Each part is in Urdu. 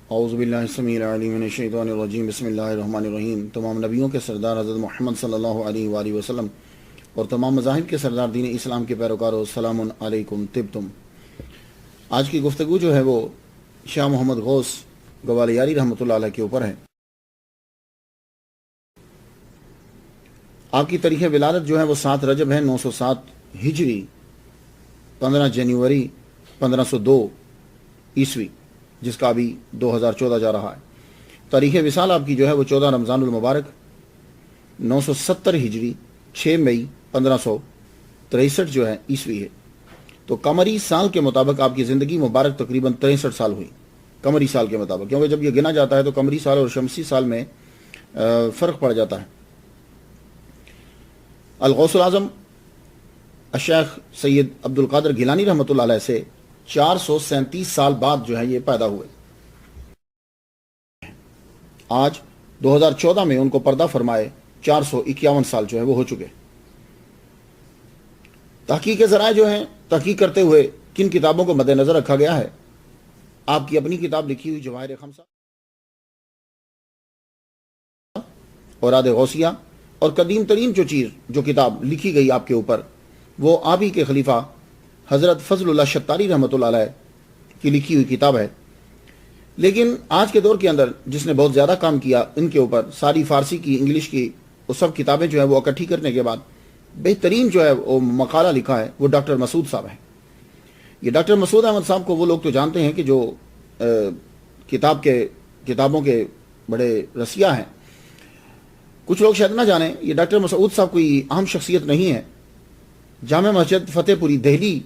اعوذ باللہ السمیع العلیم من الشیطان الرجیم بسم اللہ الرحمن الرحیم۔ تمام نبیوں کے سردار حضرت محمد صلی اللہ علیہ وآلہ وسلم اور تمام مذاہب کے سردار دین اسلام کے پیروکاروں، السلام علیکم طبتم۔ آج کی گفتگو جو ہے وہ شاہ محمد غوث گوالیاری رحمۃ اللہ علیہ کے اوپر ہے۔ آپ کی تاریخ ولادت جو ہے وہ 7 رجب ہے 907 ہجری، 15 جنوری 1502 عیسوی، جس کا ابھی 2014 جا رہا ہے۔ تاریخ وصال آپ کی جو ہے وہ 14 رمضان المبارک 970 ہجری، 6 مئی 1563 جو ہے عیسوی ہے۔ تو قمری سال کے مطابق آپ کی زندگی مبارک تقریباً 63 سال ہوئی، قمری سال کے مطابق، کیونکہ جب یہ گنا جاتا ہے تو قمری سال اور شمسی سال میں فرق پڑ جاتا ہے۔ الغوث العظم الشیخ سید عبد القادر گیلانی رحمۃ اللہ علیہ سے 437 سال بعد جو ہے یہ پیدا ہوئے۔ آج 2014 میں ان کو پردہ فرمائے 451 سال جو ہے وہ ہو چکے۔ تحقیق کے ذرائع جو ہیں، تحقیق کرتے ہوئے کن کتابوں کو مد نظر رکھا گیا ہے؟ آپ کی اپنی کتاب لکھی ہوئی جواہر خمسہ، اوراد غوثیہ، اور قدیم ترین جو کتاب لکھی گئی آپ کے اوپر وہ آپ ہی کے خلیفہ حضرت فضل اللہ شتاری رحمۃ اللہ علیہ کی لکھی ہوئی کتاب ہے۔ لیکن آج کے دور کے اندر جس نے بہت زیادہ کام کیا ان کے اوپر، ساری فارسی کی، انگلش کی، وہ سب کتابیں جو ہے وہ اکٹھی کرنے کے بعد بہترین جو ہے وہ مقالہ لکھا ہے وہ ڈاکٹر مسعود صاحب ہے۔ یہ ڈاکٹر مسعود احمد صاحب کو وہ لوگ تو جانتے ہیں کہ جو کتابوں کے بڑے رسیا ہیں۔ کچھ لوگ شاید نہ جانیں، یہ ڈاکٹر مسعود صاحب کوئی عام شخصیت نہیں ہے۔ جامع مسجد فتح پوری دہلی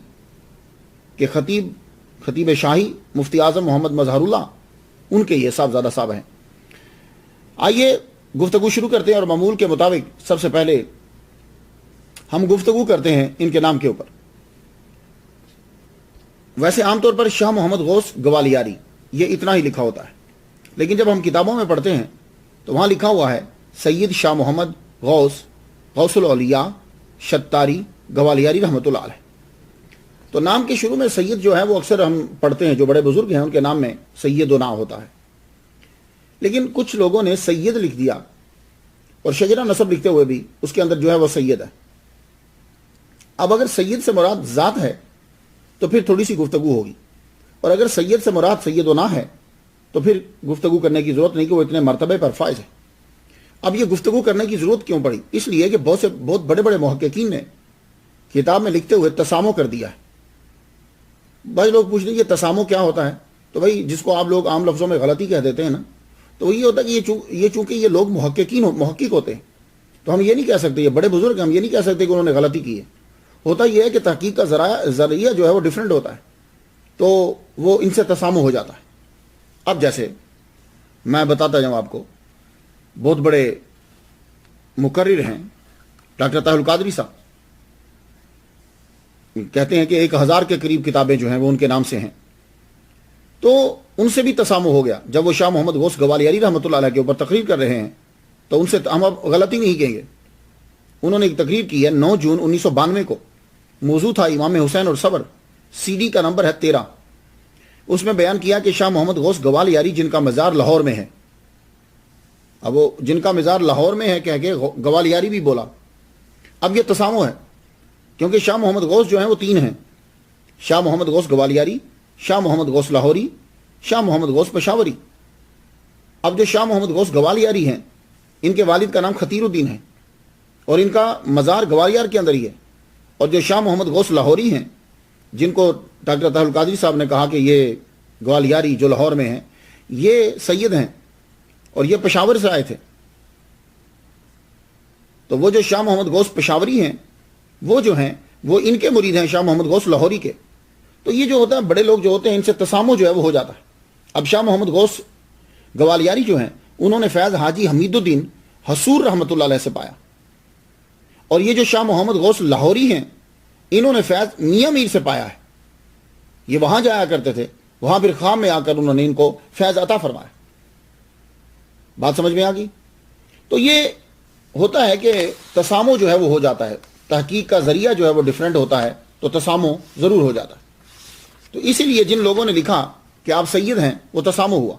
کے خطیب شاہی مفتی اعظم محمد مظہر اللہ، ان کے یہ صاحبزادہ صاحب ہیں۔ آئیے گفتگو شروع کرتے ہیں، اور معمول کے مطابق سب سے پہلے ہم گفتگو کرتے ہیں ان کے نام کے اوپر۔ ویسے عام طور پر شاہ محمد غوث گوالیاری یہ اتنا ہی لکھا ہوتا ہے، لیکن جب ہم کتابوں میں پڑھتے ہیں تو وہاں لکھا ہوا ہے سید شاہ محمد غوث الاولیاء شتاری گوالیاری رحمۃ اللہ علیہ۔ تو نام کے شروع میں سید جو ہے وہ اکثر ہم پڑھتے ہیں، جو بڑے بزرگ ہیں ان کے نام میں سید و نا ہوتا ہے، لیکن کچھ لوگوں نے سید لکھ دیا، اور شجرہ نسب لکھتے ہوئے بھی اس کے اندر جو ہے وہ سید ہے۔ اب اگر سید سے مراد ذات ہے تو پھر تھوڑی سی گفتگو ہوگی، اور اگر سید سے مراد سید و نا ہے تو پھر گفتگو کرنے کی ضرورت نہیں کہ وہ اتنے مرتبے پر فائز ہے۔ اب یہ گفتگو کرنے کی ضرورت کیوں پڑی؟ اس لیے کہ بہت بڑے بڑے محققین نے کتاب میں لکھتے ہوئے تسامو کر دیا ہے۔ بھائی لوگ پوچھ رہے ہیں یہ تسامو کیا ہوتا ہے؟ تو بھائی جس کو آپ لوگ عام لفظوں میں غلطی کہہ دیتے ہیں نا، تو وہ یہ ہوتا ہے کہ یہ چونکہ یہ لوگ محقق ہوتے ہیں، تو ہم یہ نہیں کہہ سکتے، یہ بڑے بزرگ، ہم یہ نہیں کہہ سکتے کہ انہوں نے غلطی کی ہے۔ ہوتا یہ ہے کہ تحقیق کا ذریعہ جو ہے وہ ڈیفرنٹ ہوتا ہے، تو وہ ان سے تسامو ہو جاتا ہے۔ اب جیسے میں بتاتا جاؤں آپ کو، بہت بڑے مقرر ہیں ڈاکٹر طاہر القادری صاحب، کہتے ہیں کہ 1000 کے قریب کتابیں جو ہیں وہ ان کے نام سے ہیں۔ تو ان سے بھی تسامو ہو گیا۔ جب وہ شاہ محمد غوث گوالیاری رحمۃ اللہ علیہ کے اوپر تقریر کر رہے ہیں تو ان سے ہم اب غلطی نہیں کہیں گے۔ انہوں نے ایک تقریر کی ہے 9 جون 1992 کو، موضوع تھا امام حسین اور صبر، CD کا نمبر ہے 13۔ اس میں بیان کیا کہ شاہ محمد غوث گوالیاری جن کا مزار لاہور میں ہے، اب وہ جن کا مزار لاہور میں ہے کہہ کے گوالیاری بھی بولا۔ اب یہ تسامو ہے، کیونکہ شاہ محمد غوث جو ہیں وہ 3 ہیں، شاہ محمد غوث گوالیاری، شاہ محمد غوث لاہوری، شاہ محمد غوث پشاوری۔ اب جو شاہ محمد غوث گوالیاری ہیں ان کے والد کا نام خطیر الدین ہے، اور ان کا مزار گوالیار کے اندر ہی ہے۔ اور جو شاہ محمد غوث لاہوری ہیں، جن کو ڈاکٹر طاہر القادری صاحب نے کہا کہ یہ گوالیاری جو لاہور میں ہیں یہ سید ہیں، اور یہ پشاور سے آئے تھے۔ تو وہ جو شاہ محمد غوث پشاوری ہیں وہ جو ہیں وہ ان کے مرید ہیں، شاہ محمد غوث لاہوری کے۔ تو یہ جو ہوتا ہے بڑے لوگ جو ہوتے ہیں ان سے تسامو جو ہے وہ ہو جاتا ہے۔ اب شاہ محمد غوث گوالیاری جو ہیں انہوں نے فیض حاجی حمید الدین حصور رحمۃ اللہ علیہ سے پایا، اور یہ جو شاہ محمد غوث لاہوری ہیں انہوں نے فیض میاں میر سے پایا ہے۔ یہ وہاں جایا کرتے تھے، وہاں پھر خام میں آ کر انہوں نے ان کو فیض عطا فرمایا۔ بات سمجھ میں آ گئی؟ تو یہ ہوتا ہے کہ تسامو جو ہے وہ ہو جاتا ہے، تحقیق کا ذریعہ جو ہے وہ ڈیفرنٹ ہوتا ہے تو تسامو ضرور ہو جاتا ہے۔ تو اسی لیے جن لوگوں نے لکھا کہ آپ سید ہیں وہ تسامو ہوا۔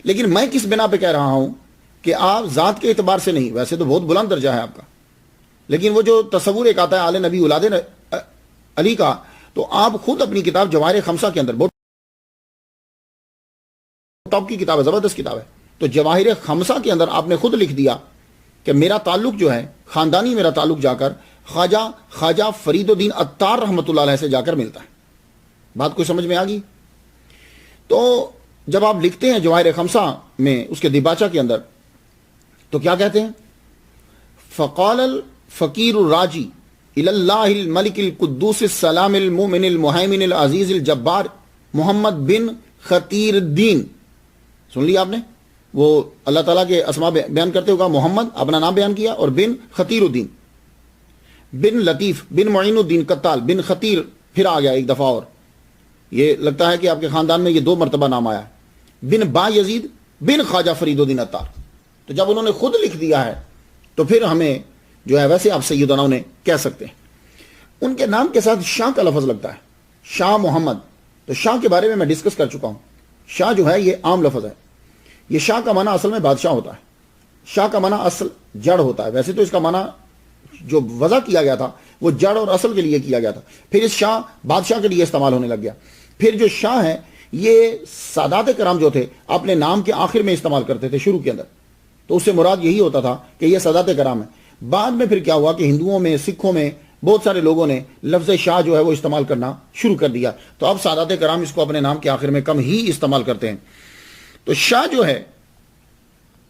لیکن میں کس بنا پہ کہہ رہا ہوں کہ آپ ذات کے اعتبار سے نہیں، ویسے تو بہت بلند درجہ ہے آپ کا، لیکن وہ جو تصور ایک آتا ہے آل نبی اولاد علی کا، تو آپ خود اپنی کتاب جواہر خمسہ کے اندر، بہت ٹاپ کی کتاب ہے، زبردست کتاب ہے، تو جواہر خمسہ کے اندر آپ نے خود لکھ دیا کہ میرا تعلق جو ہے خاندانی، میرا تعلق جا کر خواجہ فرید الدین عطار رحمۃ اللہ علیہ سے جا کر ملتا ہے۔ بات کوئی سمجھ میں آ گئی؟ تو جب آپ لکھتے ہیں جواہر خمسہ میں اس کے دیباچہ کے اندر، تو کیا کہتے ہیں؟ فقال الفقیر الراجی الی اللہ الملک القدوس السلام المؤمن المہیمن العزیز الجبار محمد بن خطیر الدین۔ سن لیا آپ نے؟ وہ اللہ تعالیٰ کے اسماء بیان کرتے ہوگا، محمد اپنا نام بیان کیا، اور بن خطیر الدین، بن لطیف، بن معین الدین قتال، بن خطیر پھر آ گیا ایک دفعہ، اور یہ لگتا ہے کہ آپ کے خاندان میں یہ 2 مرتبہ نام آیا ہے، بن با یزید، بن خواجہ فرید الدین عطار۔ تو جب انہوں نے خود لکھ دیا ہے تو پھر ہمیں جو ہے ویسے آپ سیدنا انہیں کہہ سکتے ہیں۔ ان کے نام کے ساتھ شاہ کا لفظ لگتا ہے، شاہ محمد۔ تو شاہ کے بارے میں ڈسکس کر چکا ہوں۔ شاہ جو ہے یہ عام لفظ ہے، یہ شاہ کا معنی اصل میں بادشاہ ہوتا ہے، شاہ کا معنی اصل جڑ ہوتا ہے۔ ویسے تو اس کا معنی جو وضع کیا گیا تھا وہ جڑ اور اصل کے لیے کیا گیا تھا، پھر اس شاہ بادشاہ کے لیے استعمال ہونے لگ گیا۔ پھر جو شاہ ہے یہ سادات کرام جو تھے اپنے نام کے آخر میں استعمال کرتے تھے شروع کے اندر، تو اس سے مراد یہی ہوتا تھا کہ یہ سادات کرام ہے۔ بعد میں پھر کیا ہوا کہ ہندوؤں میں، سکھوں میں بہت سارے لوگوں نے لفظ شاہ جو ہے وہ استعمال کرنا شروع کر دیا، تو اب سادات کرام اس کو اپنے نام کے آخر میں کم ہی استعمال کرتے ہیں۔ تو شاہ جو ہے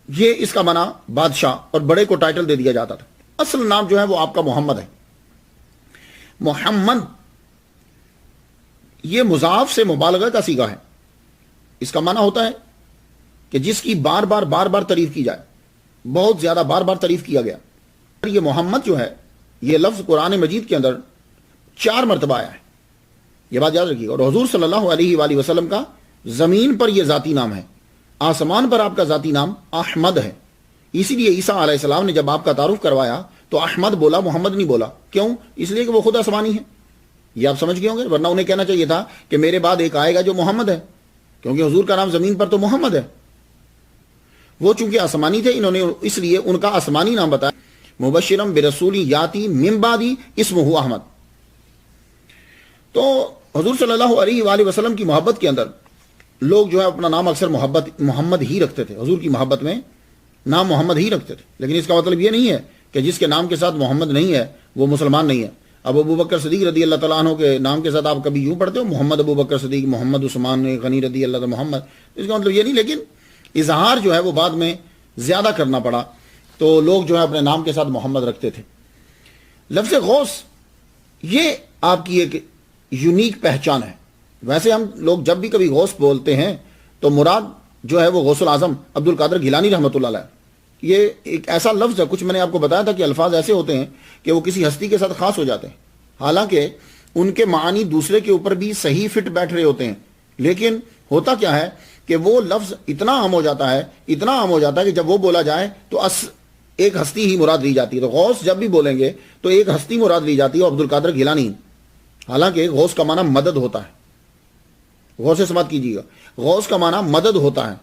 یہ اس کا معنی بادشاہ، اور بڑے کو ٹائٹل دے دیا جاتا تھا۔ اصل نام جو ہے وہ آپ کا محمد ہے۔ محمد یہ مضاف سے مبالغہ کا صیغہ ہے، اس کا معنی ہوتا ہے کہ جس کی بار بار تعریف کی جائے، بہت زیادہ بار تعریف کیا گیا۔ یہ محمد جو ہے یہ لفظ قرآن مجید کے اندر 4 مرتبہ آیا ہے، یہ بات یاد رکھیے گا۔ اور حضور صلی اللہ علیہ وآلہ وسلم کا زمین پر یہ ذاتی نام ہے، آسمان پر آپ کا ذاتی نام احمد ہے۔ اسی لیے عیسیٰ علیہ السلام نے جب آپ کا تعارف کروایا تو احمد بولا، محمد نہیں بولا۔ کیوں؟ اس لیے کہ وہ خود آسمانی ہے، یہ آپ سمجھ گئے ہوں گے، ورنہ انہیں کہنا چاہیے تھا کہ میرے بعد ایک آئے گا جو محمد ہے، کیونکہ حضور کا نام زمین پر تو محمد ہے۔ وہ چونکہ آسمانی تھے، انہوں نے اس لیے ان کا آسمانی نام بتایا، مبشرم برسولی یاتی من بعدی اسمہ احمد۔ تو حضور صلی اللہ علیہ وآلہ وسلم کی محبت کے اندر لوگ جو ہے اپنا نام اکثر محمد ہی رکھتے تھے، حضور کی محبت میں نام محمد ہی رکھتے تھے، لیکن اس کا مطلب یہ نہیں ہے کہ جس کے نام کے ساتھ محمد نہیں ہے وہ مسلمان نہیں ہے۔ اب ابو بکر صدیق رضی اللہ تعالیٰ عنہ کے نام کے ساتھ آپ کبھی یوں پڑھتے ہو محمد ابو بکر صدیق، محمد عثمان غنی رضی اللہ تعالیٰ محمد، اس کا مطلب یہ نہیں، لیکن اظہار جو ہے وہ بعد میں زیادہ کرنا پڑا تو لوگ جو ہے اپنے نام کے ساتھ محمد رکھتے تھے۔ لفظ غوث یہ آپ کی ایک یونیک پہچان ہے۔ ویسے ہم لوگ جب بھی کبھی غوث بولتے ہیں تو مراد جو ہے وہ غوث العظم عبد القادر گیلانی رحمۃ اللہ علیہ، یہ ایک ایسا لفظ ہے، کچھ میں نے آپ کو بتایا تھا کہ الفاظ ایسے ہوتے ہیں کہ وہ کسی ہستی کے ساتھ خاص ہو جاتے ہیں، حالانکہ ان کے معنی دوسرے کے اوپر بھی صحیح فٹ بیٹھ رہے ہوتے ہیں، لیکن ہوتا کیا ہے کہ وہ لفظ اتنا عام ہو جاتا ہے کہ جب وہ بولا جائے تو ایک ہستی ہی مراد لی جاتی ہے۔ تو غوث جب بھی بولیں گے تو ایک ہستی مراد لی جاتی ہے، عبد القادر گیلانی، حالانکہ غوث کا معنی مدد ہوتا ہے۔ غور سے سماعت کیجیے گا، غوث کا معنی مدد ہوتا ہے،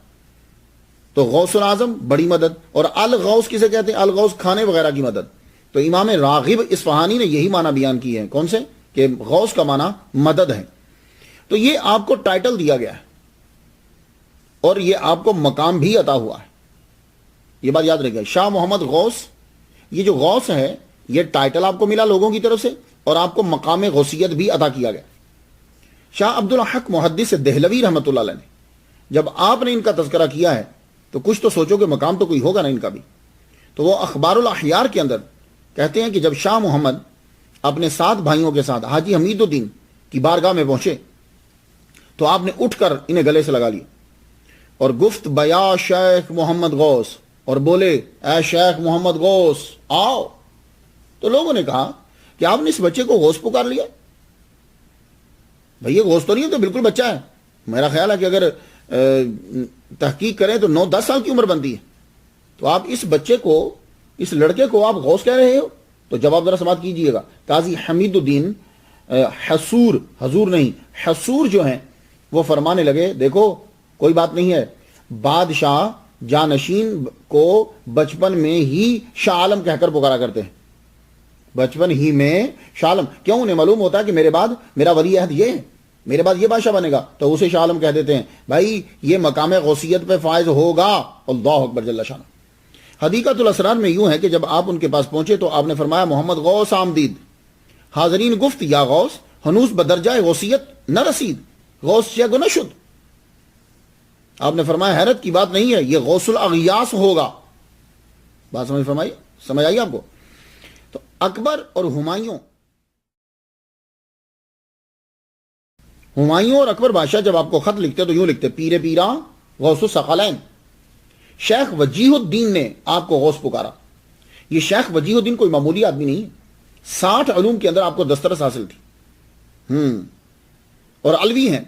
تو غوث العظم بڑی مدد، اور الغوث کسے کہتے ہیں؟ الغوث کھانے وغیرہ کی مدد۔ تو امام راغب اصفہانی نے یہی معنی بیان کیے ہیں، کون سے؟ کہ غوث کا معنی مدد ہے۔ تو یہ آپ کو ٹائٹل دیا گیا ہے اور یہ آپ کو مقام بھی عطا ہوا ہے، یہ بات یاد رکھیے۔ شاہ محمد غوث، یہ جو غوث ہے یہ ٹائٹل آپ کو ملا لوگوں کی طرف سے، اور آپ کو مقام غوثیت بھی عطا کیا گیا۔ شاہ عبد الحق محدث دہلوی رحمۃ اللہ علیہ نے جب آپ نے ان کا تذکرہ کیا ہے تو کچھ تو سوچو کہ مقام تو کوئی ہوگا نا ان کا بھی، تو وہ اخبار الاحیار کے اندر کہتے ہیں کہ جب شاہ محمد اپنے 7 بھائیوں کے ساتھ حاجی حمید الدین کی بارگاہ میں پہنچے تو آپ نے اٹھ کر انہیں گلے سے لگا لیا اور گفت بیا شیخ محمد غوث، اور بولے اے شیخ محمد غوث آؤ۔ تو لوگوں نے کہا کہ آپ نے اس بچے کو غوث پکار لیا، بھئی یہ غوث تو نہیں ہے، تو بالکل بچہ ہے۔ میرا خیال ہے کہ اگر تحقیق کریں تو 9-10 سال کی عمر بنتی ہے، تو آپ اس بچے کو، اس لڑکے کو آپ غوث کہہ رہے ہو؟ تو جواب ذرا سماعت کیجئے گا۔ قاضی حمید الدین حضور نہیں، حصور جو ہیں وہ فرمانے لگے دیکھو کوئی بات نہیں ہے، بادشاہ جانشین کو بچپن میں ہی شاہ عالم کہہ کر پکارا کرتے ہیں. بچپن ہی میں شاہ عالم کیوں؟ انہیں معلوم ہوتا ہے کہ میرے بعد میرا ولی عہد یہ ہے، میرے بعد یہ بادشاہ بنے گا، تو اسے شاہ عالم کہہ دیتے ہیں. بھائی یہ مقام غوثیت پہ فائز ہوگا. اللہ اکبر جل شانہ. حدیقۃ الاسرار میں یوں ہے کہ جب آپ ان کے پاس پہنچے تو آپ نے فرمایا محمد غوث آمدید. حاضرین گفت یا غوث ہنوز بدرجہ غوثیت نہ رسید، غوث شیخ نہ شد. آپ نے فرمایا حیرت کی بات نہیں ہے، یہ غوث الاغیاث ہوگا. بات سمجھ آئی آپ کو؟ تو اکبر اور ہمایوں اور اکبر بادشاہ جب آپ کو خط لکھتے تو یوں لکھتے پیر پیرا غوث الثقلین. شیخ وجیہ الدین نے آپ کو غوث پکارا. یہ شیخ وجیہ الدین کوئی معمولی آدمی نہیں ہے، 60 علوم کے اندر آپ کو دسترس حاصل تھی. اور علوی ہیں،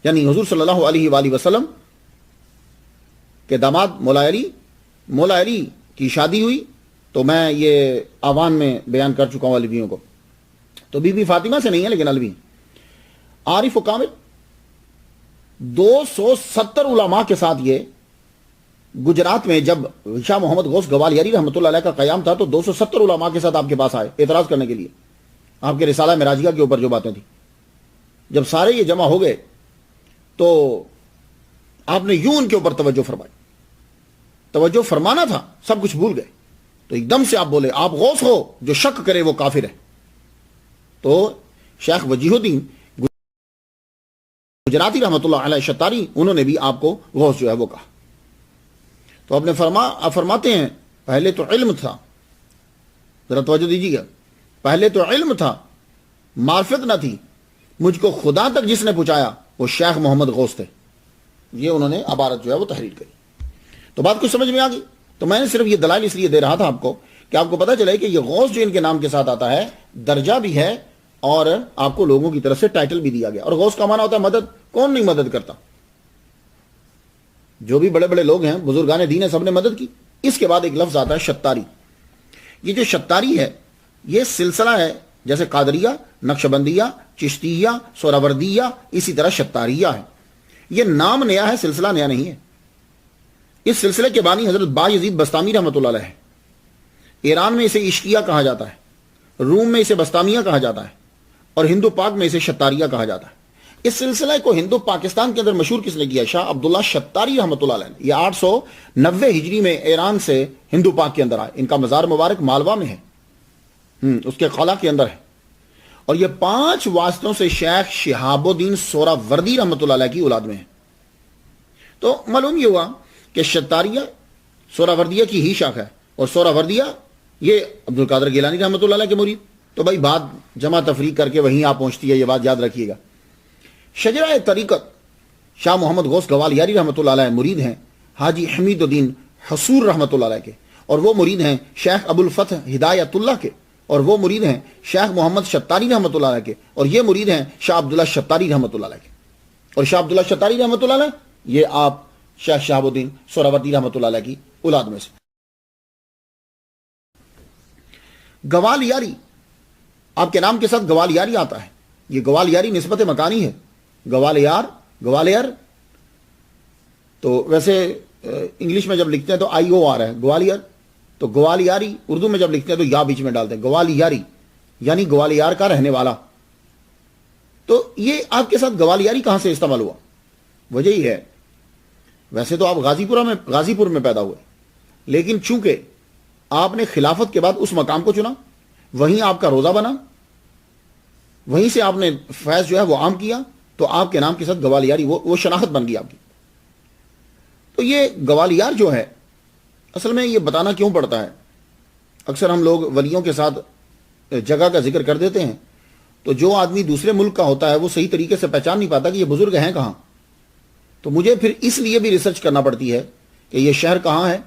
یعنی حضور صلی اللہ علیہ وآلہ وسلم کے داماد مولا علی کی شادی ہوئی تو میں یہ آوان میں بیان کر چکا ہوں علویوں کو. تو بی بی فاطمہ سے نہیں ہے لیکن علوی. عارف و کامل 270 علماء کے ساتھ یہ گجرات میں جب شاہ محمد غوث گوالیاری رحمۃ اللہ علیہ کا قیام تھا تو 270 علماء کے ساتھ آپ کے پاس آئے اعتراض کرنے کے لیے آپ کے رسالہ معراجیہ کے اوپر جو باتیں تھیں. جب سارے یہ جمع ہو گئے تو آپ نے یوں ان کے اوپر توجہ فرمائی. توجہ فرمانا تھا، سب کچھ بھول گئے. تو ایک دم سے آپ بولے آپ غوث ہو، جو شک کرے وہ کافر ہے. تو شیخ وجیہ الدین گجراتی رحمۃ اللہ علیہ شتاری انہوں نے بھی آپ کو غوث جو ہے وہ کہا. تو آپ فرماتے ہیں پہلے تو علم تھا، ذرا توجہ دیجیے گا، پہلے تو علم تھا معرفت نہ تھی، مجھ کو خدا تک جس نے پہنچایا وہ شیخ محمد غوث تھے. یہ انہوں نے عبارت جو ہے وہ تحریر کری. تو بات کچھ سمجھ میں آ گئی. تو میں نے صرف یہ دلائل اس لیے دے رہا تھا آپ کو کہ آپ کو پتہ چلے کہ یہ غوث جو ان کے نام کے ساتھ آتا ہے درجہ بھی ہے اور آپ کو لوگوں کی طرف سے ٹائٹل بھی دیا گیا. اور غوث کا معنی ہوتا ہے مدد. کون نہیں مدد کرتا؟ جو بھی بڑے بڑے لوگ ہیں بزرگان دین ہیں سب نے مدد کی. اس کے بعد ایک لفظ آتا ہے شتاری. یہ جو شتاری ہے یہ سلسلہ ہے، جیسے قادریہ، نقشبندیہ، چشتیہ، سہروردیہ، اسی طرح شتاریہ ہے. یہ نام نیا ہے، سلسلہ نیا نہیں ہے. اس سلسلے کے بانی حضرت بایزید بستامی رحمۃ اللہ علیہ ہے. ایران میں اسے عشقیہ کہا جاتا ہے، روم میں اسے بستامیہ کہا جاتا ہے، اور ہندو پاک میں اسے شتاریہ کہا جاتا ہے. اس سلسلہ کو ہندو پاکستان کے اندر مشہور کس نے کیا؟ شاہ عبداللہ شتاری رحمۃ اللہ علیہ. یہ 890 ہجری میں ایران سے ہندو پاک کے اندر آئے. ان کا مزار مبارک مالوا میں ہے، اس کے قلعہ کے اندر ہے. اور یہ 5 واسطوں سے شیخ شہاب الدین سہروردی رحمۃ اللہ علیہ کی اولاد میں ہے. تو معلوم یہ ہوا کہ شتاریہ سہروردیہ کی ہی شاخ ہے، اور سہروردیہ یہ عبد القادر گیلانی رحمۃ اللہ علیہ کے مرید. تو بھائی بات جمع تفریق کر کے وہیں آپ پہنچتی ہے، یہ بات یاد رکھیے گا. شجرہ طریقت شاہ محمد غوث گوالیاری رحمۃ اللہ علیہ مرید ہیں حاجی حمید الدین حصور رحمۃ اللہ علیہ کے، اور وہ مرید ہیں شیخ ابو الفتح ہدایت اللہ کے، اور وہ مرید ہیں شیخ محمد شتاری رحمۃ اللہ علیہ کے، اور یہ مرید ہیں شاہ عبداللہ شتاری رحمۃ اللہ علیہ کے. اور شاہ عبداللہ شتاری رحمۃ اللہ علیہ یہ آپ شیخ شہاب الدین سہروردی رحمۃ اللہ علیہ کی اولاد میں سے. گوالیاری آپ کے نام کے ساتھ گوالیاری آتا ہے. یہ گوالیاری نسبت مکانی ہے. گوالیر تو ویسے انگلش میں جب لکھتے ہیں تو آئی او آ رہا ہے گوالیر. تو گوالیاری اردو میں جب لکھتے ہیں تو یا بیچ میں ڈالتے ہیں گوالیاری، یعنی گوالیار کا رہنے والا. تو یہ آپ کے ساتھ گوالیاری کہاں سے استعمال ہوا؟ وجہ ہی ہے، ویسے تو آپ غازی پور میں پیدا ہوئے، لیکن چونکہ آپ نے خلافت کے بعد اس مقام کو چنا، وہیں آپ کا روزہ بنا، وہیں سے آپ نے فیض جو ہے وہ عام کیا، تو آپ کے نام کے ساتھ گوالیاری وہ شناخت بن گئی آپ کی. تو یہ گوالیار جو ہے اصل میں یہ بتانا کیوں پڑتا ہے؟ اکثر ہم لوگ ولیوں کے ساتھ جگہ کا ذکر کر دیتے ہیں تو جو آدمی دوسرے ملک کا ہوتا ہے وہ صحیح طریقے سے پہچان نہیں پاتا کہ یہ بزرگ ہیں کہاں. تو مجھے پھر اس لیے بھی ریسرچ کرنا پڑتی ہے کہ یہ شہر کہاں ہے،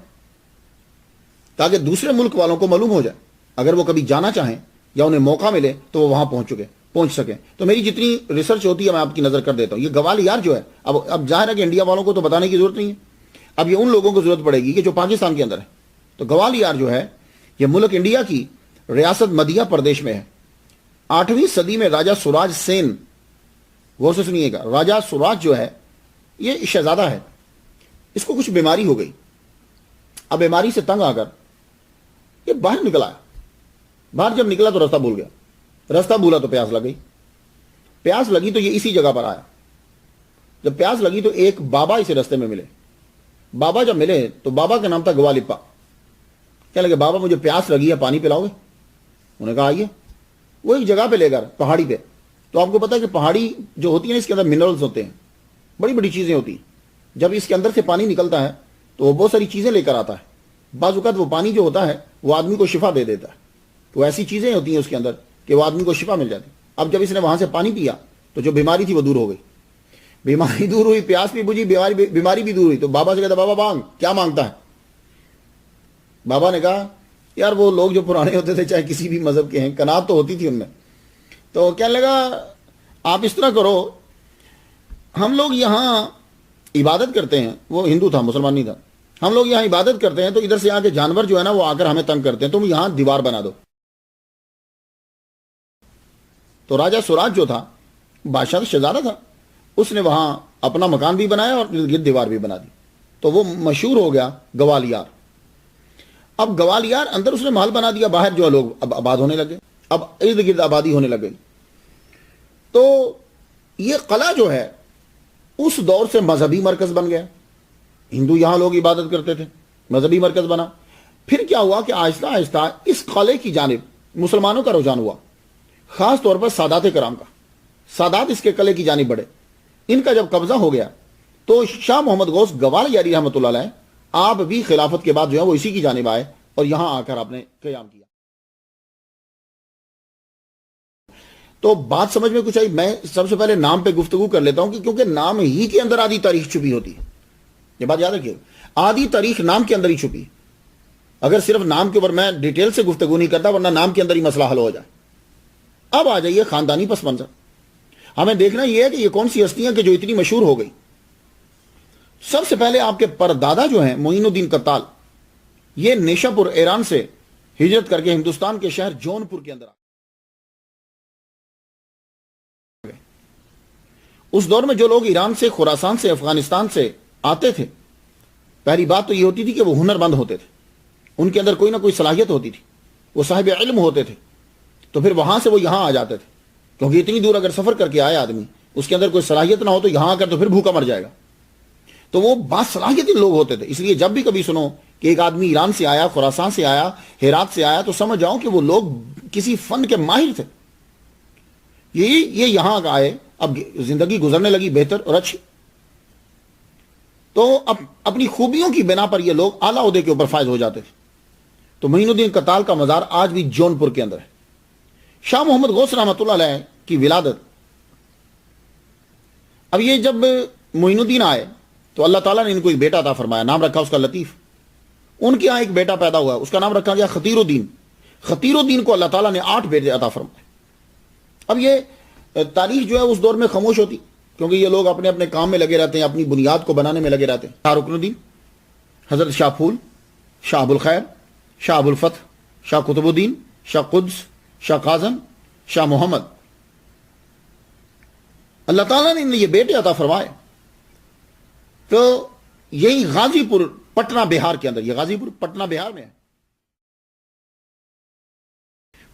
تاکہ دوسرے ملک والوں کو معلوم ہو جائے، اگر وہ کبھی جانا چاہیں یا انہیں موقع ملے تو وہ وہاں پہنچ سکیں. تو میری جتنی ریسرچ ہوتی ہے میں آپ کی نظر کر دیتا ہوں. یہ گوالیار جو ہے اب ظاہر ہے کہ انڈیا والوں کو تو بتانے کی ضرورت نہیں ہے، اب یہ ان لوگوں کو ضرورت پڑے گی کہ جو پاکستان کے اندر ہے. تو گوالیار جو ہے یہ ملک انڈیا کی ریاست مدھیہ پردیش میں ہے. 8ویں صدی میں راجہ سوراج سین، غور سے سنیے گا، راجہ سوراج جو ہے یہ شہزادہ ہے، اس کو کچھ بیماری ہو گئی. اب بیماری سے تنگ آ کر یہ باہر نکل آیا. باہر جب نکلا تو رستہ بھول گیا. رستہ بھولا تو پیاس لگ گئی. پیاس لگی تو یہ اسی جگہ پر آیا. جب پیاس لگی تو ایک بابا اسے رستے میں ملے. بابا جب ملے تو بابا کا نام تھا گوالیپا. کہنے لگے بابا مجھے پیاس لگی ہے, پانی پلاؤ گے؟ انہوں نے کہا آئیے. وہ ایک جگہ پہ لے کر پہاڑی پہ, تو آپ کو پتا ہے کہ پہاڑی جو ہوتی ہیں اس کے اندر منرلز ہوتے ہیں, بڑی بڑی چیزیں ہوتی ہیں. جب اس کے اندر سے پانی نکلتا ہے تو وہ بہت ساری چیزیں لے کر آتا ہے. بعض اوقات وہ پانی جو ہوتا ہے وہ آدمی کو شفا دے دیتا ہے. تو ایسی چیزیں ہوتی ہیں اس کے اندر کہ وہ آدمی کو شفا مل جاتی. اب جب اس نے وہاں سے پانی پیا تو جو بیماری تھی وہ دور ہو گئی. بیماری دور ہوئی, پیاس بھی بجھی, بیماری بھی دور ہوئی. تو بابا سے کہتا بابا مانگ, کیا مانگتا ہے؟ بابا نے کہا یار وہ لوگ جو پرانے ہوتے تھے چاہے کسی بھی مذہب کے ہیں, قناعت تو ہوتی تھی ان میں. تو کہنے لگا آپ اس طرح کرو, ہم لوگ یہاں عبادت کرتے ہیں. وہ ہندو تھا, مسلمان نہیں تھا. ہم لوگ یہاں عبادت کرتے ہیں تو ادھر سے آ کے جانور جو ہے نا وہ آ کر ہمیں تنگ کرتے ہیں, تم یہاں دیوار بنا دو. تو راجہ سوراج جو تھا, بادشاہ شہزادہ تھا, اس نے وہاں اپنا مکان بھی بنایا اور ارد گرد دیوار بھی بنا دی. تو وہ مشہور ہو گیا گوالیار. اب گوالیار اندر اس نے محل بنا دیا, باہر جو لوگ اب آباد ہونے لگے, اب ارد گرد آبادی ہونے لگے. تو یہ قلعہ جو ہے اس دور سے مذہبی مرکز بن گیا. ہندو یہاں لوگ عبادت کرتے تھے, مذہبی مرکز بنا. پھر کیا ہوا کہ آہستہ آہستہ اس قلعے کی جانب مسلمانوں کا رجحان ہوا, خاص طور پر سادات کرام کا. سادات اس کے قلعے کی جانب بڑھے. ان کا جب قبضہ ہو گیا تو شاہ محمد غوث گوالیاری رحمۃ اللہ علیہ آپ بھی خلافت کے بعد جو ہے وہ اسی کی جانب آئے اور یہاں آ کر آپ نے قیام کیا. تو بات سمجھ میں کچھ آئی؟ میں سب سے پہلے نام پہ گفتگو کر لیتا ہوں کہ کیونکہ نام ہی کے اندر آدھی تاریخ چھپی ہوتی ہے. یہ بات یاد رکھیے, آدھی تاریخ نام کے اندر ہی چھپی. اگر صرف نام کے اوپر میں ڈیٹیل سے گفتگو نہیں کرتا, ورنہ نام کے اندر ہی مسئلہ حل ہو جائے. اب آ جائیے خاندانی پس منظر. ہمیں دیکھنا یہ ہے کہ یہ کون سی ہستیاں کہ جو اتنی مشہور ہو گئی. سب سے پہلے آپ کے پردادا جو ہیں معین الدین کتال, یہ نیشا پور ایران سے ہجرت کر کے ہندوستان کے شہر جون پور کے اندر آ گئے. اس دور میں جو لوگ ایران سے, خراسان سے, افغانستان سے آتے تھے, پہلی بات تو یہ ہوتی تھی کہ وہ ہنر مند ہوتے تھے, ان کے اندر کوئی نہ کوئی صلاحیت ہوتی تھی, وہ صاحب علم ہوتے تھے. تو پھر وہاں سے وہ یہاں آ جاتے تھے, کیونکہ اتنی دور اگر سفر کر کے آئے آدمی, اس کے اندر کوئی صلاحیت نہ ہو تو یہاں آ کر تو پھر بھوکا مر جائے گا. تو وہ باصلاحیت لوگ ہوتے تھے. اس لیے جب بھی کبھی سنو کہ ایک آدمی ایران سے آیا, خراسان سے آیا, ہیرات سے آیا, تو سمجھ جاؤ کہ وہ لوگ کسی فن کے ماہر تھے. یہ یہاں آئے, اب زندگی گزرنے لگی بہتر اور اچھی. تو اب اپنی خوبیوں کی بنا پر یہ لوگ اعلیٰ عہدے کے اوپر فائز ہو جاتے تھے. تو معین الدین کتال کا مزار آج بھی جون پور کے اندر ہے. شاہ محمد غوث رحمۃ اللہ علیہ کی ولادت, اب یہ جب معین الدین آئے تو اللہ تعالیٰ نے ان کو ایک بیٹا عطا فرمایا, نام رکھا اس کا لطیف. ان کے یہاں ایک بیٹا پیدا ہوا, اس کا نام رکھا گیا خطیر الدین. خطیر الدین کو اللہ تعالیٰ نے 8 بیٹے عطا فرمائے. اب یہ تاریخ جو ہے اس دور میں خاموش ہوتی, کیونکہ یہ لوگ اپنے اپنے کام میں لگے رہتے ہیں, اپنی بنیاد کو بنانے میں لگے رہتے ہیں. شاہ رکن الدین, حضرت شاہ پھول, شاہ ابو الخیر, شاہ ابو الفتح, شاہ قطب الدین, شاہ قدس, شاہ قاسم, شاہ محمد. اللہ تعالیٰ نے یہ بیٹے عطا فرمائے. تو یہی غازی پور پٹنہ بہار کے اندر, یہ غازی پور پٹنہ بہار میں ہے.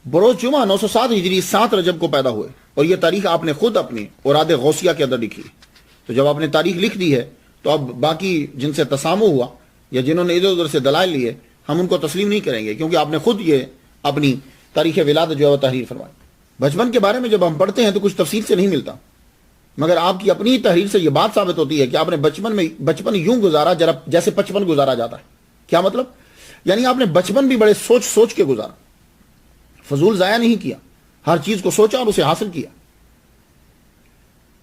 بروز جمعہ 907 ہجری 7 رجب کو پیدا ہوئے, اور یہ تاریخ آپ نے خود اپنی اوراد غوثیہ کے اندر لکھی. تو جب آپ نے تاریخ لکھ دی ہے تو اب باقی جن سے تسامح ہوا یا جنہوں نے ادھر ادھر سے دلائل لیے, ہم ان کو تسلیم نہیں کریں گے, کیونکہ آپ نے خود یہ اپنی تاریخ ولادت جو ہے وہ تحریر فرمائی. بچپن کے بارے میں جب ہم پڑھتے ہیں تو کچھ تفصیل سے نہیں ملتا, مگر آپ کی اپنی تحریر سے یہ بات ثابت ہوتی ہے کہ آپ نے بچپن یوں گزارا جیسے 55 گزارا جاتا ہے. کیا مطلب؟ یعنی آپ نے بچپن بھی بڑے سوچ کے گزارا, فضول ضائع نہیں کیا, ہر چیز کو سوچا اور اسے حاصل کیا.